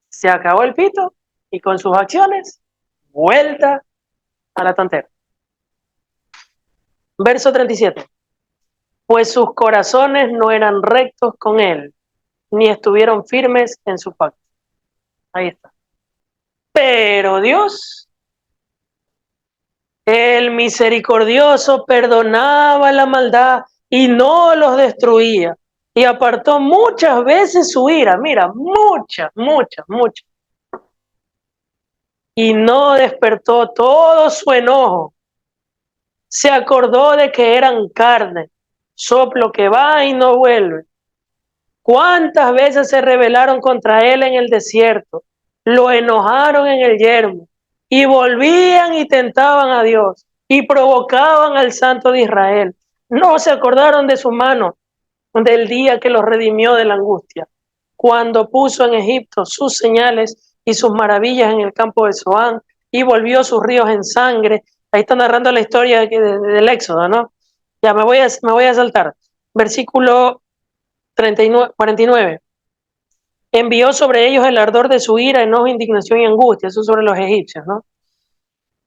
Se acabó el pito y con sus acciones, vuelta a la tontera. Verso 37. Pues sus corazones no eran rectos con él, ni estuvieron firmes en su pacto. Ahí está. Pero Dios, el misericordioso, perdonaba la maldad y no los destruía. Y apartó muchas veces su ira, mira, muchas. Y no despertó todo su enojo. Se acordó de que eran carne, soplo que va y no vuelve. ¿Cuántas veces se rebelaron contra él en el desierto? Lo enojaron en el yermo y volvían y tentaban a Dios y provocaban al Santo de Israel. No se acordaron de su mano, del día que los redimió de la angustia, cuando puso en Egipto sus señales y sus maravillas en el campo de Zoán y volvió sus ríos en sangre. Ahí está narrando la historia del Éxodo, ¿no? Ya me voy a saltar. Versículo 49. Envió sobre ellos el ardor de su ira, enojo, indignación y angustia. Eso sobre los egipcios, ¿no?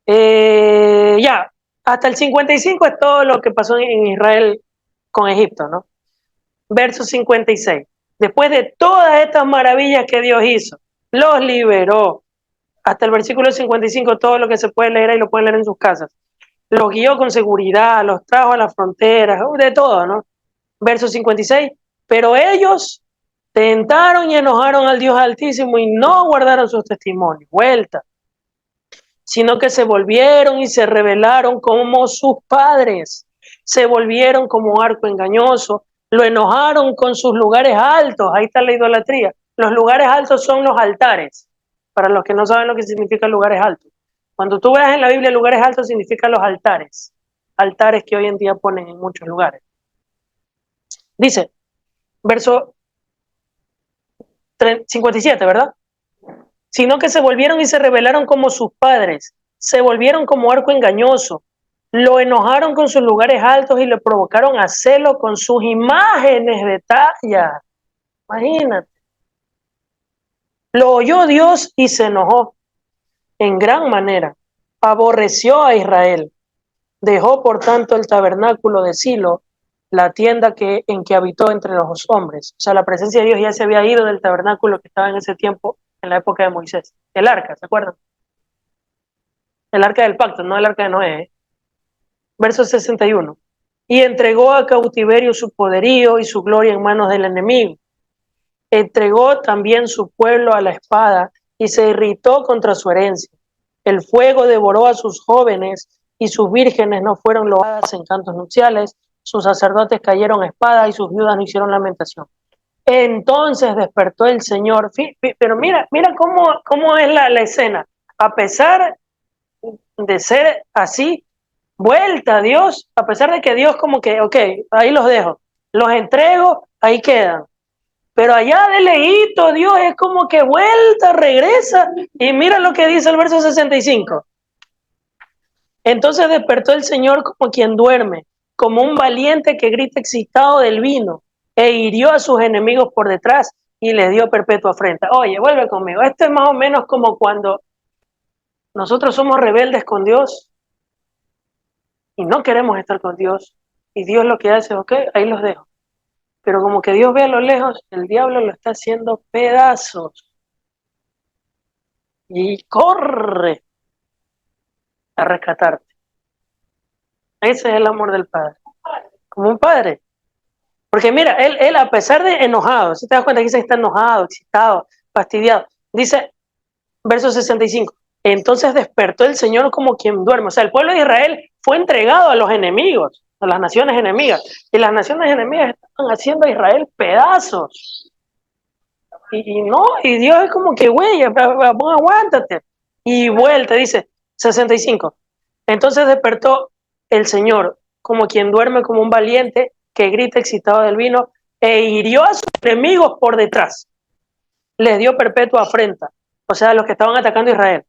Ya, hasta el 55 es todo lo que pasó en Israel con Egipto, ¿no? Verso 56. Después de todas estas maravillas que Dios hizo, los liberó. Hasta el versículo 55, todo lo que se puede leer ahí lo pueden leer en sus casas. Los guió con seguridad, los trajo a las fronteras, de todo, ¿no? Verso 56. Pero ellos tentaron y enojaron al Dios Altísimo y no guardaron sus testimonios. Vuelta. Sino que se volvieron y se rebelaron como sus padres. Se volvieron como arco engañoso. Lo enojaron con sus lugares altos. Ahí está la idolatría. Los lugares altos son los altares. Para los que no saben lo que significa lugares altos. Cuando tú veas en la Biblia lugares altos significan los altares. Altares que hoy en día ponen en muchos lugares. Dice, verso 57, ¿verdad? Sino que se volvieron y se rebelaron como sus padres. Se volvieron como arco engañoso. Lo enojaron con sus lugares altos y le provocaron a celo con sus imágenes de talla. Imagínate. Lo oyó Dios y se enojó en gran manera. Aborreció a Israel. Dejó por tanto el tabernáculo de Silo, la tienda en que habitó entre los hombres. O sea, la presencia de Dios ya se había ido del tabernáculo que estaba en ese tiempo, en la época de Moisés. El arca, ¿se acuerdan? El arca del pacto, no el arca de Noé. Verso 61. Y entregó a cautiverio su poderío y su gloria en manos del enemigo. Entregó también su pueblo a la espada y se irritó contra su herencia. El fuego devoró a sus jóvenes y sus vírgenes no fueron loadas en cantos nupciales. Sus sacerdotes cayeron a espada y sus viudas no hicieron lamentación. Entonces despertó el Señor. Pero mira cómo es la escena. A pesar de ser así, vuelta a Dios, a pesar de que Dios como que, ok, ahí los dejo, los entrego, ahí quedan. Pero allá de lejito Dios es como que vuelta, regresa, y mira lo que dice el verso 65. Entonces despertó el Señor como quien duerme, como un valiente que grita excitado del vino, e hirió a sus enemigos por detrás y les dio perpetua afrenta. Oye, vuelve conmigo. Esto es más o menos como cuando nosotros somos rebeldes con Dios y no queremos estar con Dios. Y Dios lo que hace, ok, ahí los dejo. Pero como que Dios ve a lo lejos, el diablo lo está haciendo pedazos. Y corre a rescatarte. Ese es el amor del Padre. Como un padre. Porque mira, él a pesar de enojado, si te das cuenta que dice que está enojado, excitado, fastidiado, dice, verso 65, entonces despertó el Señor como quien duerme. O sea, el pueblo de Israel fue entregado a los enemigos, a las naciones enemigas, y las naciones enemigas estaban haciendo a Israel pedazos. Y Dios es como que, güey, aguántate. Y vuelta, dice 65. Entonces despertó el Señor como quien duerme como un valiente que grita excitado del vino e hirió a sus enemigos por detrás. Les dio perpetua afrenta, o sea, los que estaban atacando a Israel.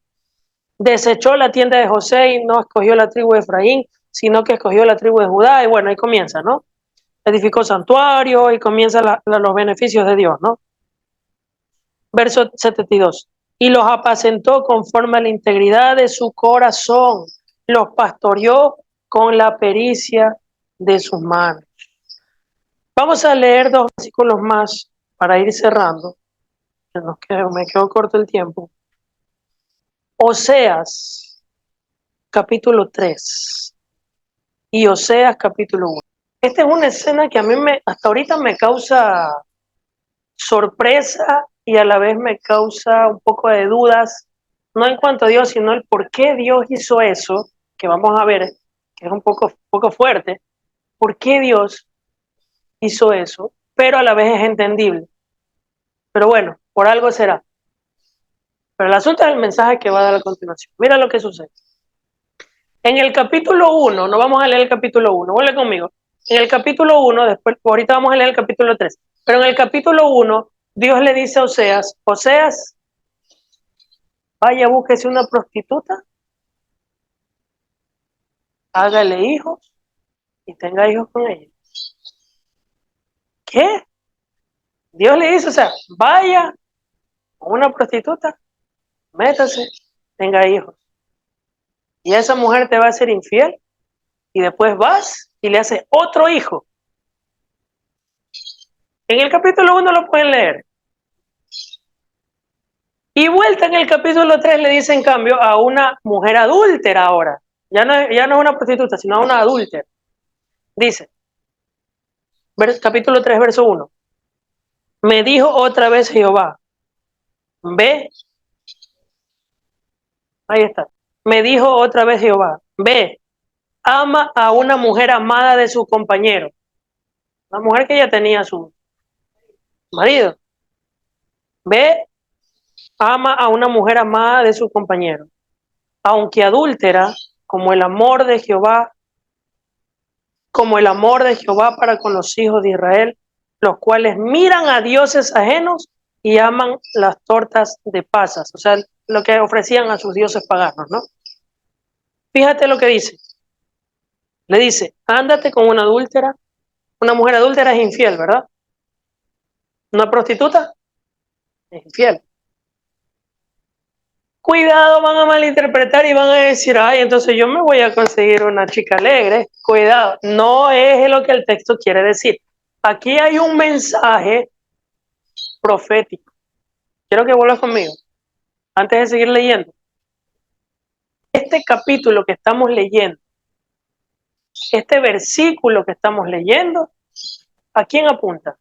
Desechó la tienda de José y no escogió la tribu de Efraín, sino que escogió la tribu de Judá. Y bueno, ahí comienza, ¿no? Edificó santuario y comienzan los beneficios de Dios, ¿no? Verso 72. Y los apacentó conforme a la integridad de su corazón, los pastoreó con la pericia de sus manos. Vamos a leer dos versículos más para ir cerrando, que me quedó corto el tiempo. Oseas, capítulo 3 y Oseas, capítulo 1. Esta es una escena que a mí hasta ahorita me causa sorpresa y a la vez me causa un poco de dudas, no en cuanto a Dios, sino el por qué Dios hizo eso, que vamos a ver, que es un poco fuerte, por qué Dios hizo eso, pero a la vez es entendible. Pero bueno, por algo será. Pero el asunto es el mensaje que va a dar a continuación. Mira lo que sucede. En el capítulo 1, no vamos a leer el capítulo 1, vuelve conmigo. En el capítulo 1, después, ahorita vamos a leer el capítulo 3, pero en el capítulo 1, Dios le dice a Oseas, Oseas, vaya, búsquese una prostituta, hágale hijos y tenga hijos con ella. ¿Qué? Dios le dice, o sea, vaya a una prostituta, métase, tenga hijos. Y esa mujer te va a ser infiel y después vas y le haces otro hijo. En el capítulo 1 lo pueden leer. Y vuelta en el capítulo 3 le dice en cambio a una mujer adúltera ahora. Ya no es una prostituta, sino a una adúltera. Dice, capítulo 3, verso 1. Me dijo otra vez Jehová, ve, ahí está. Me dijo otra vez Jehová, ve, ama a una mujer amada de su compañero. La mujer que ya tenía su marido. Ve, ama a una mujer amada de su compañero. Aunque adúltera, como el amor de Jehová para con los hijos de Israel, los cuales miran a dioses ajenos y aman las tortas de pasas, o sea, lo que ofrecían a sus dioses paganos, ¿no? Fíjate lo que dice. Le dice, ándate con una adúltera. Una mujer adúltera es infiel, ¿verdad? Una prostituta es infiel. Cuidado, van a malinterpretar y van a decir, ay, entonces yo me voy a conseguir una chica alegre. Cuidado, no es lo que el texto quiere decir. Aquí hay un mensaje profético. Quiero que vuelvas conmigo, antes de seguir leyendo. Este capítulo que estamos leyendo, este versículo que estamos leyendo, ¿a quién apunta?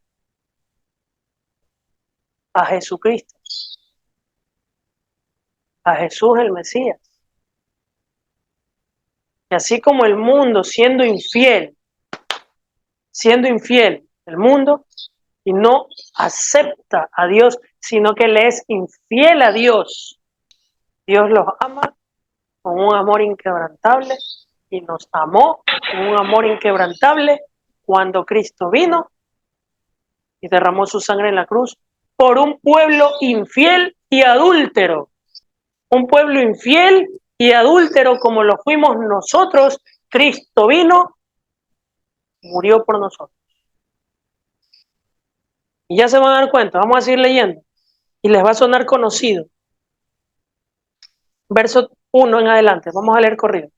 A Jesucristo. A Jesús el Mesías. Y así como el mundo siendo infiel, el mundo, y no acepta a Dios, sino que le es infiel a Dios. Dios los ama con un amor inquebrantable y nos amó con un amor inquebrantable cuando Cristo vino y derramó su sangre en la cruz por un pueblo infiel y adúltero. Un pueblo infiel y adúltero como lo fuimos nosotros. Cristo vino murió por nosotros. Y ya se van a dar cuenta, vamos a seguir leyendo. Y les va a sonar conocido. Verso 1 en adelante, vamos a leer corrido.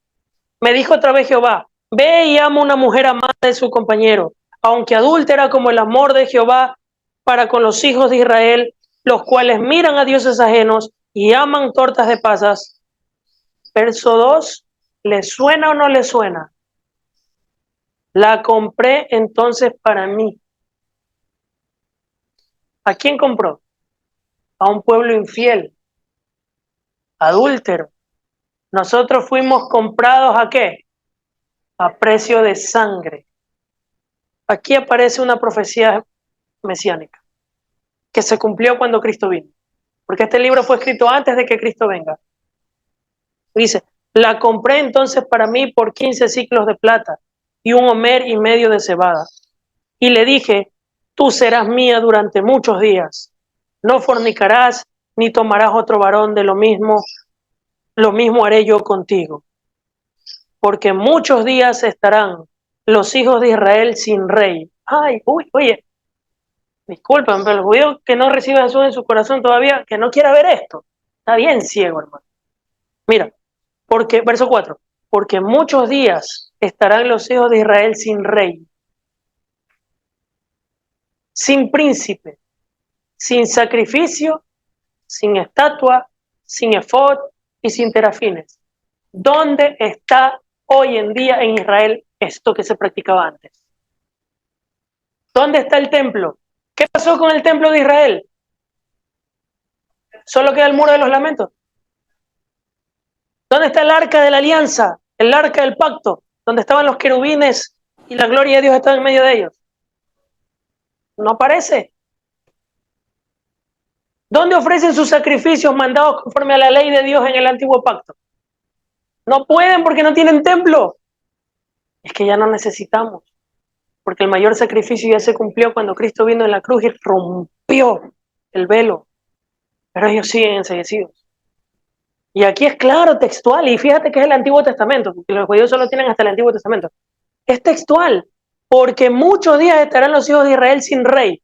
Me dijo otra vez Jehová, ve y ama una mujer amada de su compañero, aunque adúltera como el amor de Jehová para con los hijos de Israel, los cuales miran a dioses ajenos y aman tortas de pasas. Verso 2, ¿le suena o no le suena? La compré entonces para mí. ¿A quién compró? A un pueblo infiel, adúltero. Nosotros fuimos comprados ¿a qué? A precio de sangre. Aquí aparece una profecía mesiánica que se cumplió cuando Cristo vino, porque este libro fue escrito antes de que Cristo venga. Dice, la compré entonces para mí por 15 siclos de plata y 1,5 homer de cebada. Y le dije, tú serás mía durante muchos días. No fornicarás ni tomarás otro varón de lo mismo haré yo contigo. Porque muchos días estarán los hijos de Israel sin rey. Ay, uy, oye, disculpen, pero el judío que no recibe a Jesús en su corazón todavía, que no quiera ver esto, está bien ciego, hermano. Mira, porque, verso 4, porque muchos días estarán los hijos de Israel sin rey, sin príncipe, sin sacrificio, sin estatua, sin efod y sin terafines. ¿Dónde está hoy en día en Israel esto que se practicaba antes? ¿Dónde está el templo? ¿Qué pasó con el templo de Israel? Solo queda el muro de los lamentos. ¿Dónde está el arca de la alianza? El arca del pacto, donde estaban los querubines y la gloria de Dios estaba en medio de ellos. No aparece. ¿Dónde ofrecen sus sacrificios mandados conforme a la ley de Dios en el antiguo pacto? No pueden porque no tienen templo. Es que ya no necesitamos, porque el mayor sacrificio ya se cumplió cuando Cristo vino en la cruz y rompió el velo. Pero ellos siguen enseguecidos. Y aquí es claro, textual, y fíjate que es el Antiguo Testamento, porque los judíos solo tienen hasta el Antiguo Testamento. Es textual, porque muchos días estarán los hijos de Israel sin rey.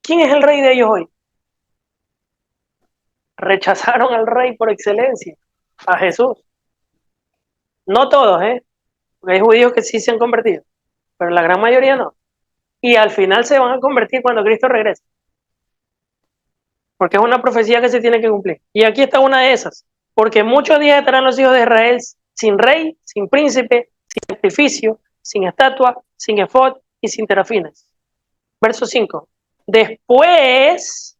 ¿Quién es el rey de ellos hoy? Rechazaron al rey por excelencia, a Jesús. No todos, porque hay judíos que sí se han convertido, pero la gran mayoría no. Y al final se van a convertir cuando Cristo regrese, porque es una profecía que se tiene que cumplir. Y aquí está una de esas, porque muchos días estarán los hijos de Israel sin rey, sin príncipe, sin sacrificio, sin estatua, sin efod y sin terafines. Verso 5. Después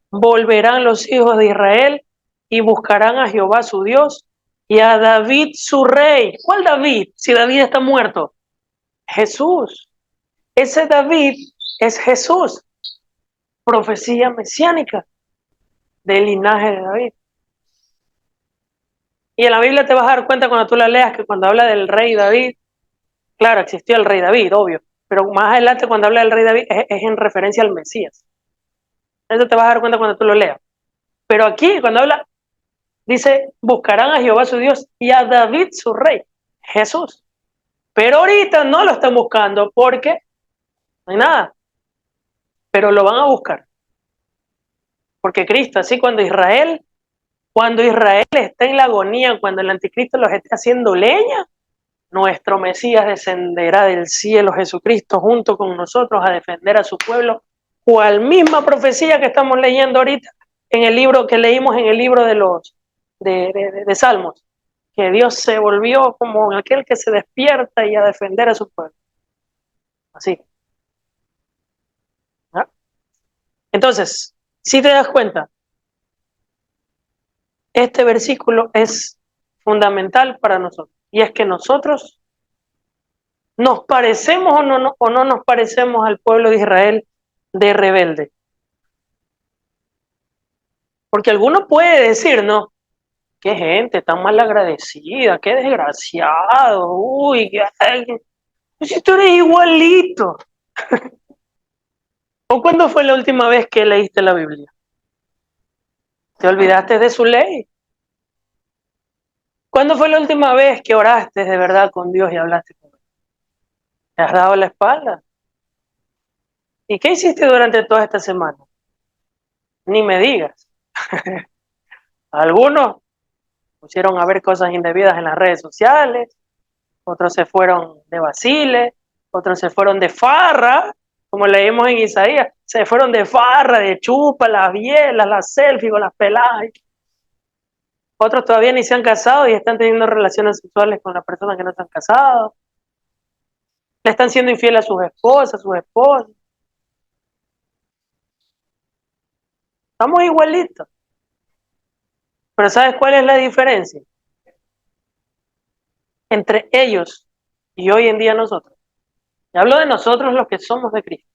volverán los hijos de Israel y buscarán a Jehová su Dios y a David su rey. ¿Cuál David? Si David está muerto. Jesús. Ese David es Jesús. Profecía mesiánica del linaje de David. Y en la Biblia te vas a dar cuenta cuando tú la leas que cuando habla del rey David, claro, existió el rey David, obvio, pero más adelante cuando habla del rey David es en referencia al Mesías. Eso te vas a dar cuenta cuando tú lo leas. Pero aquí, cuando habla, dice, buscarán a Jehová su Dios y a David su rey, Jesús. Pero ahorita no lo están buscando porque no hay nada. Pero lo van a buscar. Porque Cristo, así cuando Israel está en la agonía, cuando el anticristo los esté haciendo leña, nuestro Mesías descenderá del cielo, Jesucristo, junto con nosotros a defender a su pueblo, cual misma profecía que estamos leyendo ahorita en el libro que leímos en el libro de los de Salmos, que Dios se volvió como aquel que se despierta y a defender a su pueblo. Así. ¿No? Entonces, si te das cuenta, este versículo es fundamental para nosotros, y es que nosotros nos parecemos o no nos parecemos al pueblo de Israel de rebelde. Porque alguno puede decir, ¿no? Qué gente tan mal agradecida, qué desgraciado, uy, pues si tú eres igualito. ¿O cuándo fue la última vez que leíste la Biblia? ¿Te olvidaste de su ley? ¿Cuándo fue la última vez que oraste de verdad con Dios y hablaste con Él? ¿Te has dado la espalda? ¿Y qué hiciste durante toda esta semana? Ni me digas. Algunos pusieron a ver cosas indebidas en las redes sociales, otros se fueron de vacile, otros se fueron de farra, como leímos en Isaías, se fueron de farra, de chupa, las bielas, las selfies con las peladas. Otros todavía ni se han casado y están teniendo relaciones sexuales con las personas que no se han casado. Le están siendo infieles a sus esposas, a sus esposos. Estamos igualitos. Pero ¿sabes cuál es la diferencia entre ellos y hoy en día nosotros? Y hablo de nosotros los que somos de Cristo.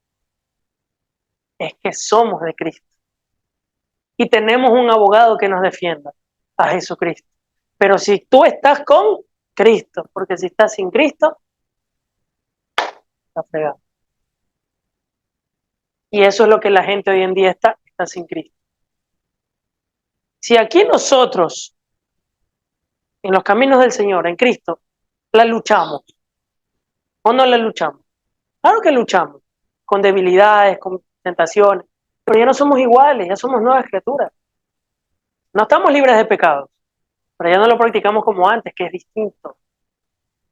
Es que somos de Cristo. Y tenemos un abogado que nos defienda, a Jesucristo. Pero si tú estás con Cristo, porque si estás sin Cristo, está fregado. Y eso es lo que la gente hoy en día está sin Cristo. Si aquí nosotros, en los caminos del Señor, en Cristo, la luchamos, o no la luchamos. Claro que luchamos, con debilidades, con tentaciones, pero ya no somos iguales, ya somos nuevas criaturas. No estamos libres de pecados, pero ya no lo practicamos como antes, que es distinto.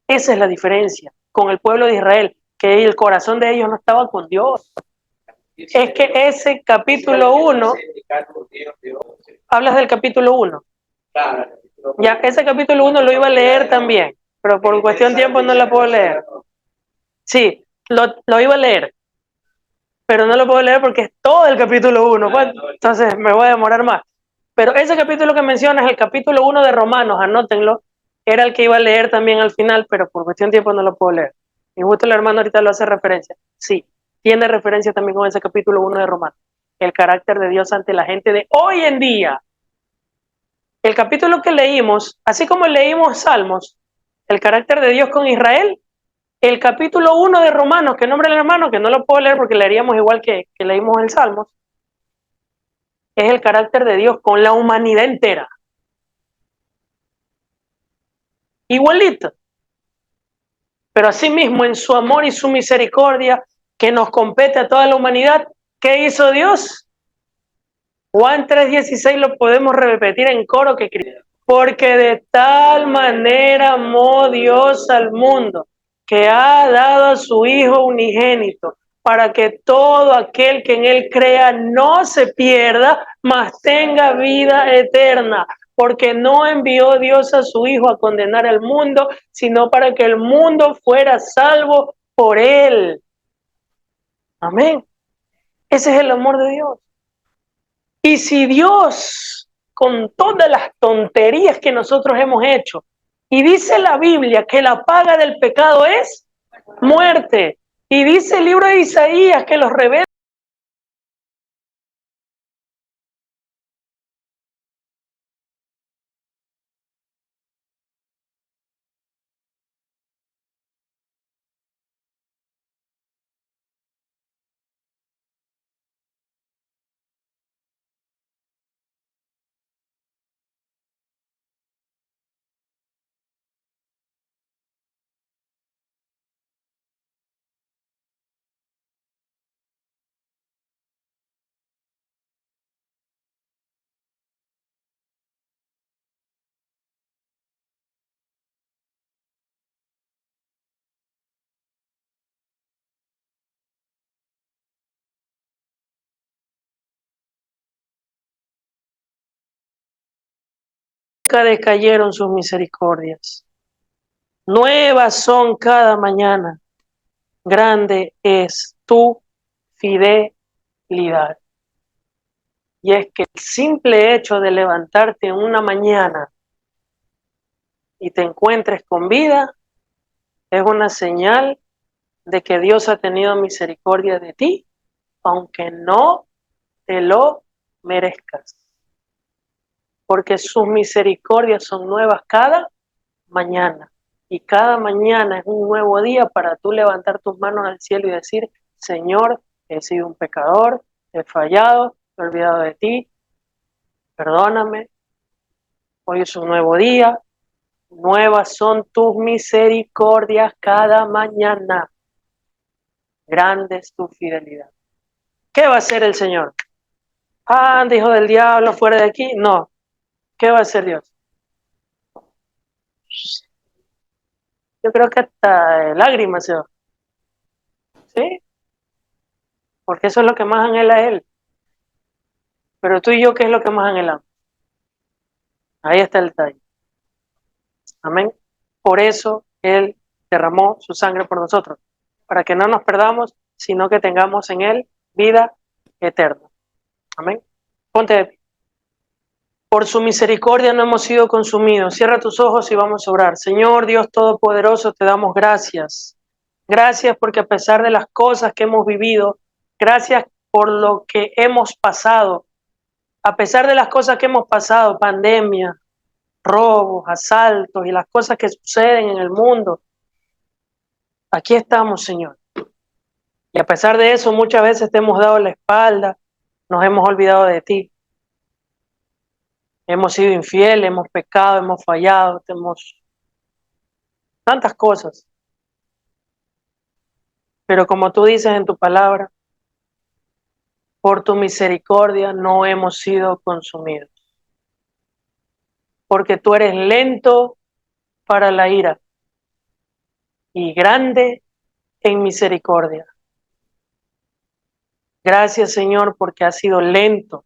Esa es la diferencia con el pueblo de Israel, que el corazón de ellos no estaba con Dios. Es que ese capítulo 1, hablas del capítulo 1. Ya, ese capítulo 1 lo iba a leer también, pero por cuestión de tiempo no lo puedo leer. Sí, lo iba a leer, pero no lo puedo leer porque es todo el capítulo 1, pues, entonces me voy a demorar más. Pero ese capítulo que mencionas, el capítulo 1 de Romanos, anótenlo, era el que iba a leer también al final, pero por cuestión de tiempo no lo puedo leer. Y justo el hermano ahorita lo hace referencia. Sí, tiene referencia también con ese capítulo 1 de Romanos. El carácter de Dios ante la gente de hoy en día. El capítulo que leímos, así como leímos Salmos, el carácter de Dios con Israel, el capítulo 1 de Romanos, que nombra el hermano, que no lo puedo leer porque leeríamos igual que leímos el Salmos, es el carácter de Dios con la humanidad entera. Igualito. Pero asimismo, en su amor y su misericordia, que nos compete a toda la humanidad, ¿qué hizo Dios? Juan 3:16 lo podemos repetir en coro que porque de tal manera amó Dios al mundo, que ha dado a su Hijo unigénito, para que todo aquel que en él crea no se pierda, mas tenga vida eterna. Porque no envió Dios a su Hijo a condenar al mundo, sino para que el mundo fuera salvo por él. Amén. Ese es el amor de Dios. Y si Dios, con todas las tonterías que nosotros hemos hecho, y dice la Biblia que la paga del pecado es muerte, y dice el libro de Isaías que los rebeldes decayeron sus misericordias. Nuevas son cada mañana. Grande es tu fidelidad. Y es que el simple hecho de levantarte en una mañana y te encuentres con vida es una señal de que Dios ha tenido misericordia de ti, aunque no te lo merezcas. Porque sus misericordias son nuevas cada mañana. Y cada mañana es un nuevo día para tú levantar tus manos al cielo y decir, Señor, he sido un pecador, he fallado, he olvidado de ti, perdóname. Hoy es un nuevo día, nuevas son tus misericordias cada mañana. Grande es tu fidelidad. ¿Qué va a hacer el Señor? Anda, hijo del diablo, fuera de aquí. No. ¿Qué va a hacer Dios? Yo creo que hasta lágrimas se va. ¿Sí? Porque eso es lo que más anhela Él. Pero tú y yo, ¿qué es lo que más anhelamos? Ahí está el detalle. Amén. Por eso Él derramó su sangre por nosotros, para que no nos perdamos, sino que tengamos en Él vida eterna. Amén. Ponte de pie. Por su misericordia no hemos sido consumidos. Cierra tus ojos y vamos a orar. Señor Dios Todopoderoso, te damos gracias. Gracias porque a pesar de las cosas que hemos vivido, gracias por lo que hemos pasado, a pesar de las cosas que hemos pasado, pandemia, robos, asaltos y las cosas que suceden en el mundo, aquí estamos, Señor. Y a pesar de eso, muchas veces te hemos dado la espalda, nos hemos olvidado de ti. Hemos sido infieles, hemos pecado, hemos fallado, tantas cosas. Pero como tú dices en tu palabra, por tu misericordia no hemos sido consumidos. Porque tú eres lento para la ira y grande en misericordia. Gracias, Señor, porque has sido lento,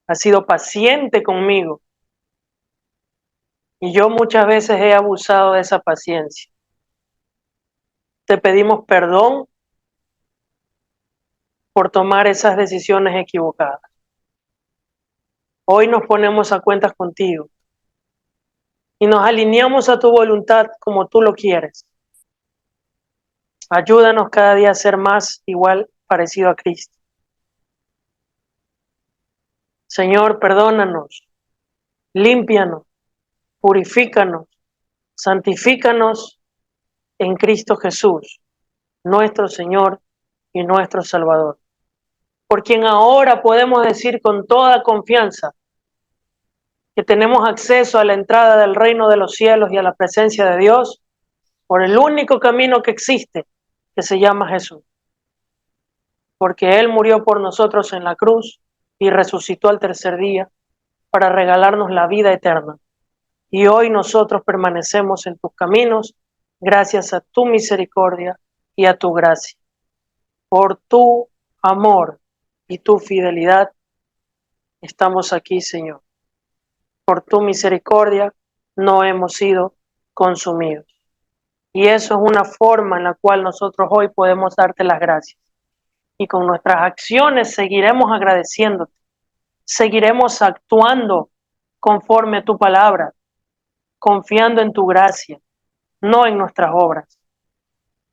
has sido paciente conmigo. Y yo muchas veces he abusado de esa paciencia. Te pedimos perdón por tomar esas decisiones equivocadas. Hoy nos ponemos a cuentas contigo y nos alineamos a tu voluntad como tú lo quieres. Ayúdanos cada día a ser más igual, parecido a Cristo. Señor, perdónanos, límpianos, purifícanos, santifícanos en Cristo Jesús, nuestro Señor y nuestro Salvador, por quien ahora podemos decir con toda confianza que tenemos acceso a la entrada del reino de los cielos y a la presencia de Dios por el único camino que existe, que se llama Jesús, porque Él murió por nosotros en la cruz y resucitó al tercer día para regalarnos la vida eterna. Y hoy nosotros permanecemos en tus caminos gracias a tu misericordia y a tu gracia. Por tu amor y tu fidelidad estamos aquí, Señor. Por tu misericordia no hemos sido consumidos. Y eso es una forma en la cual nosotros hoy podemos darte las gracias. Y con nuestras acciones seguiremos agradeciéndote, seguiremos actuando conforme a tu palabra, confiando en tu gracia, no en nuestras obras.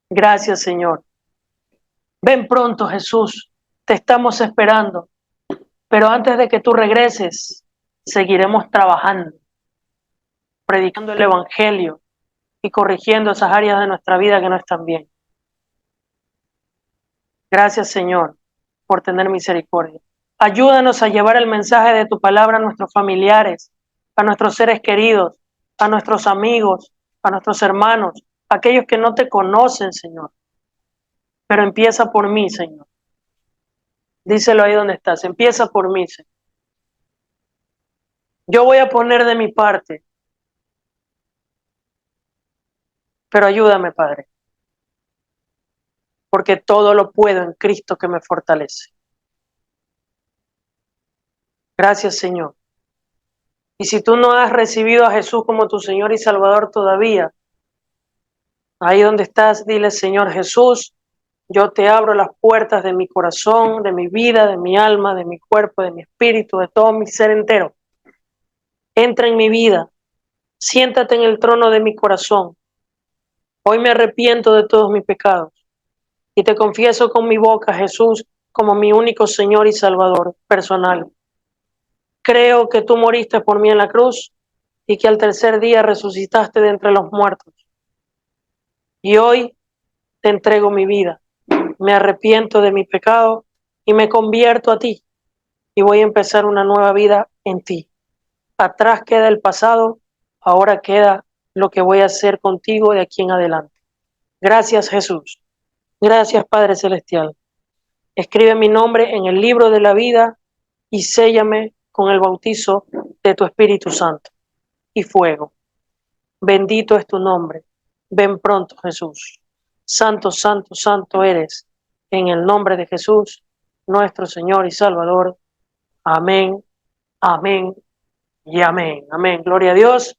Gracias, Señor. Ven pronto, Jesús, te estamos esperando, pero antes de que tú regreses, seguiremos trabajando, predicando el Evangelio y corrigiendo esas áreas de nuestra vida que no están bien. Gracias, Señor, por tener misericordia. Ayúdanos a llevar el mensaje de tu palabra a nuestros familiares, a nuestros seres queridos, a nuestros amigos, a nuestros hermanos, a aquellos que no te conocen, Señor. Pero empieza por mí, Señor. Díselo ahí donde estás. Empieza por mí, Señor. Yo voy a poner de mi parte, pero ayúdame, Padre, porque todo lo puedo en Cristo que me fortalece. Gracias, Señor. Y si tú no has recibido a Jesús como tu Señor y Salvador todavía, ahí donde estás, dile, Señor Jesús, yo te abro las puertas de mi corazón, de mi vida, de mi alma, de mi cuerpo, de mi espíritu, de todo mi ser entero. Entra en mi vida, siéntate en el trono de mi corazón. Hoy me arrepiento de todos mis pecados y te confieso con mi boca, Jesús, como mi único Señor y Salvador personal. Creo que tú moriste por mí en la cruz y que al tercer día resucitaste de entre los muertos. Y hoy te entrego mi vida. Me arrepiento de mi pecado y me convierto a ti. Y voy a empezar una nueva vida en ti. Atrás queda el pasado, ahora queda lo que voy a hacer contigo de aquí en adelante. Gracias, Jesús. Gracias, Padre Celestial. Escribe mi nombre en el libro de la vida y séllame con el bautizo de tu Espíritu Santo y fuego. Bendito es tu nombre. Ven pronto, Jesús. Santo, santo, santo eres. En el nombre de Jesús, nuestro Señor y Salvador. Amén, amén y amén. Amén. Gloria a Dios.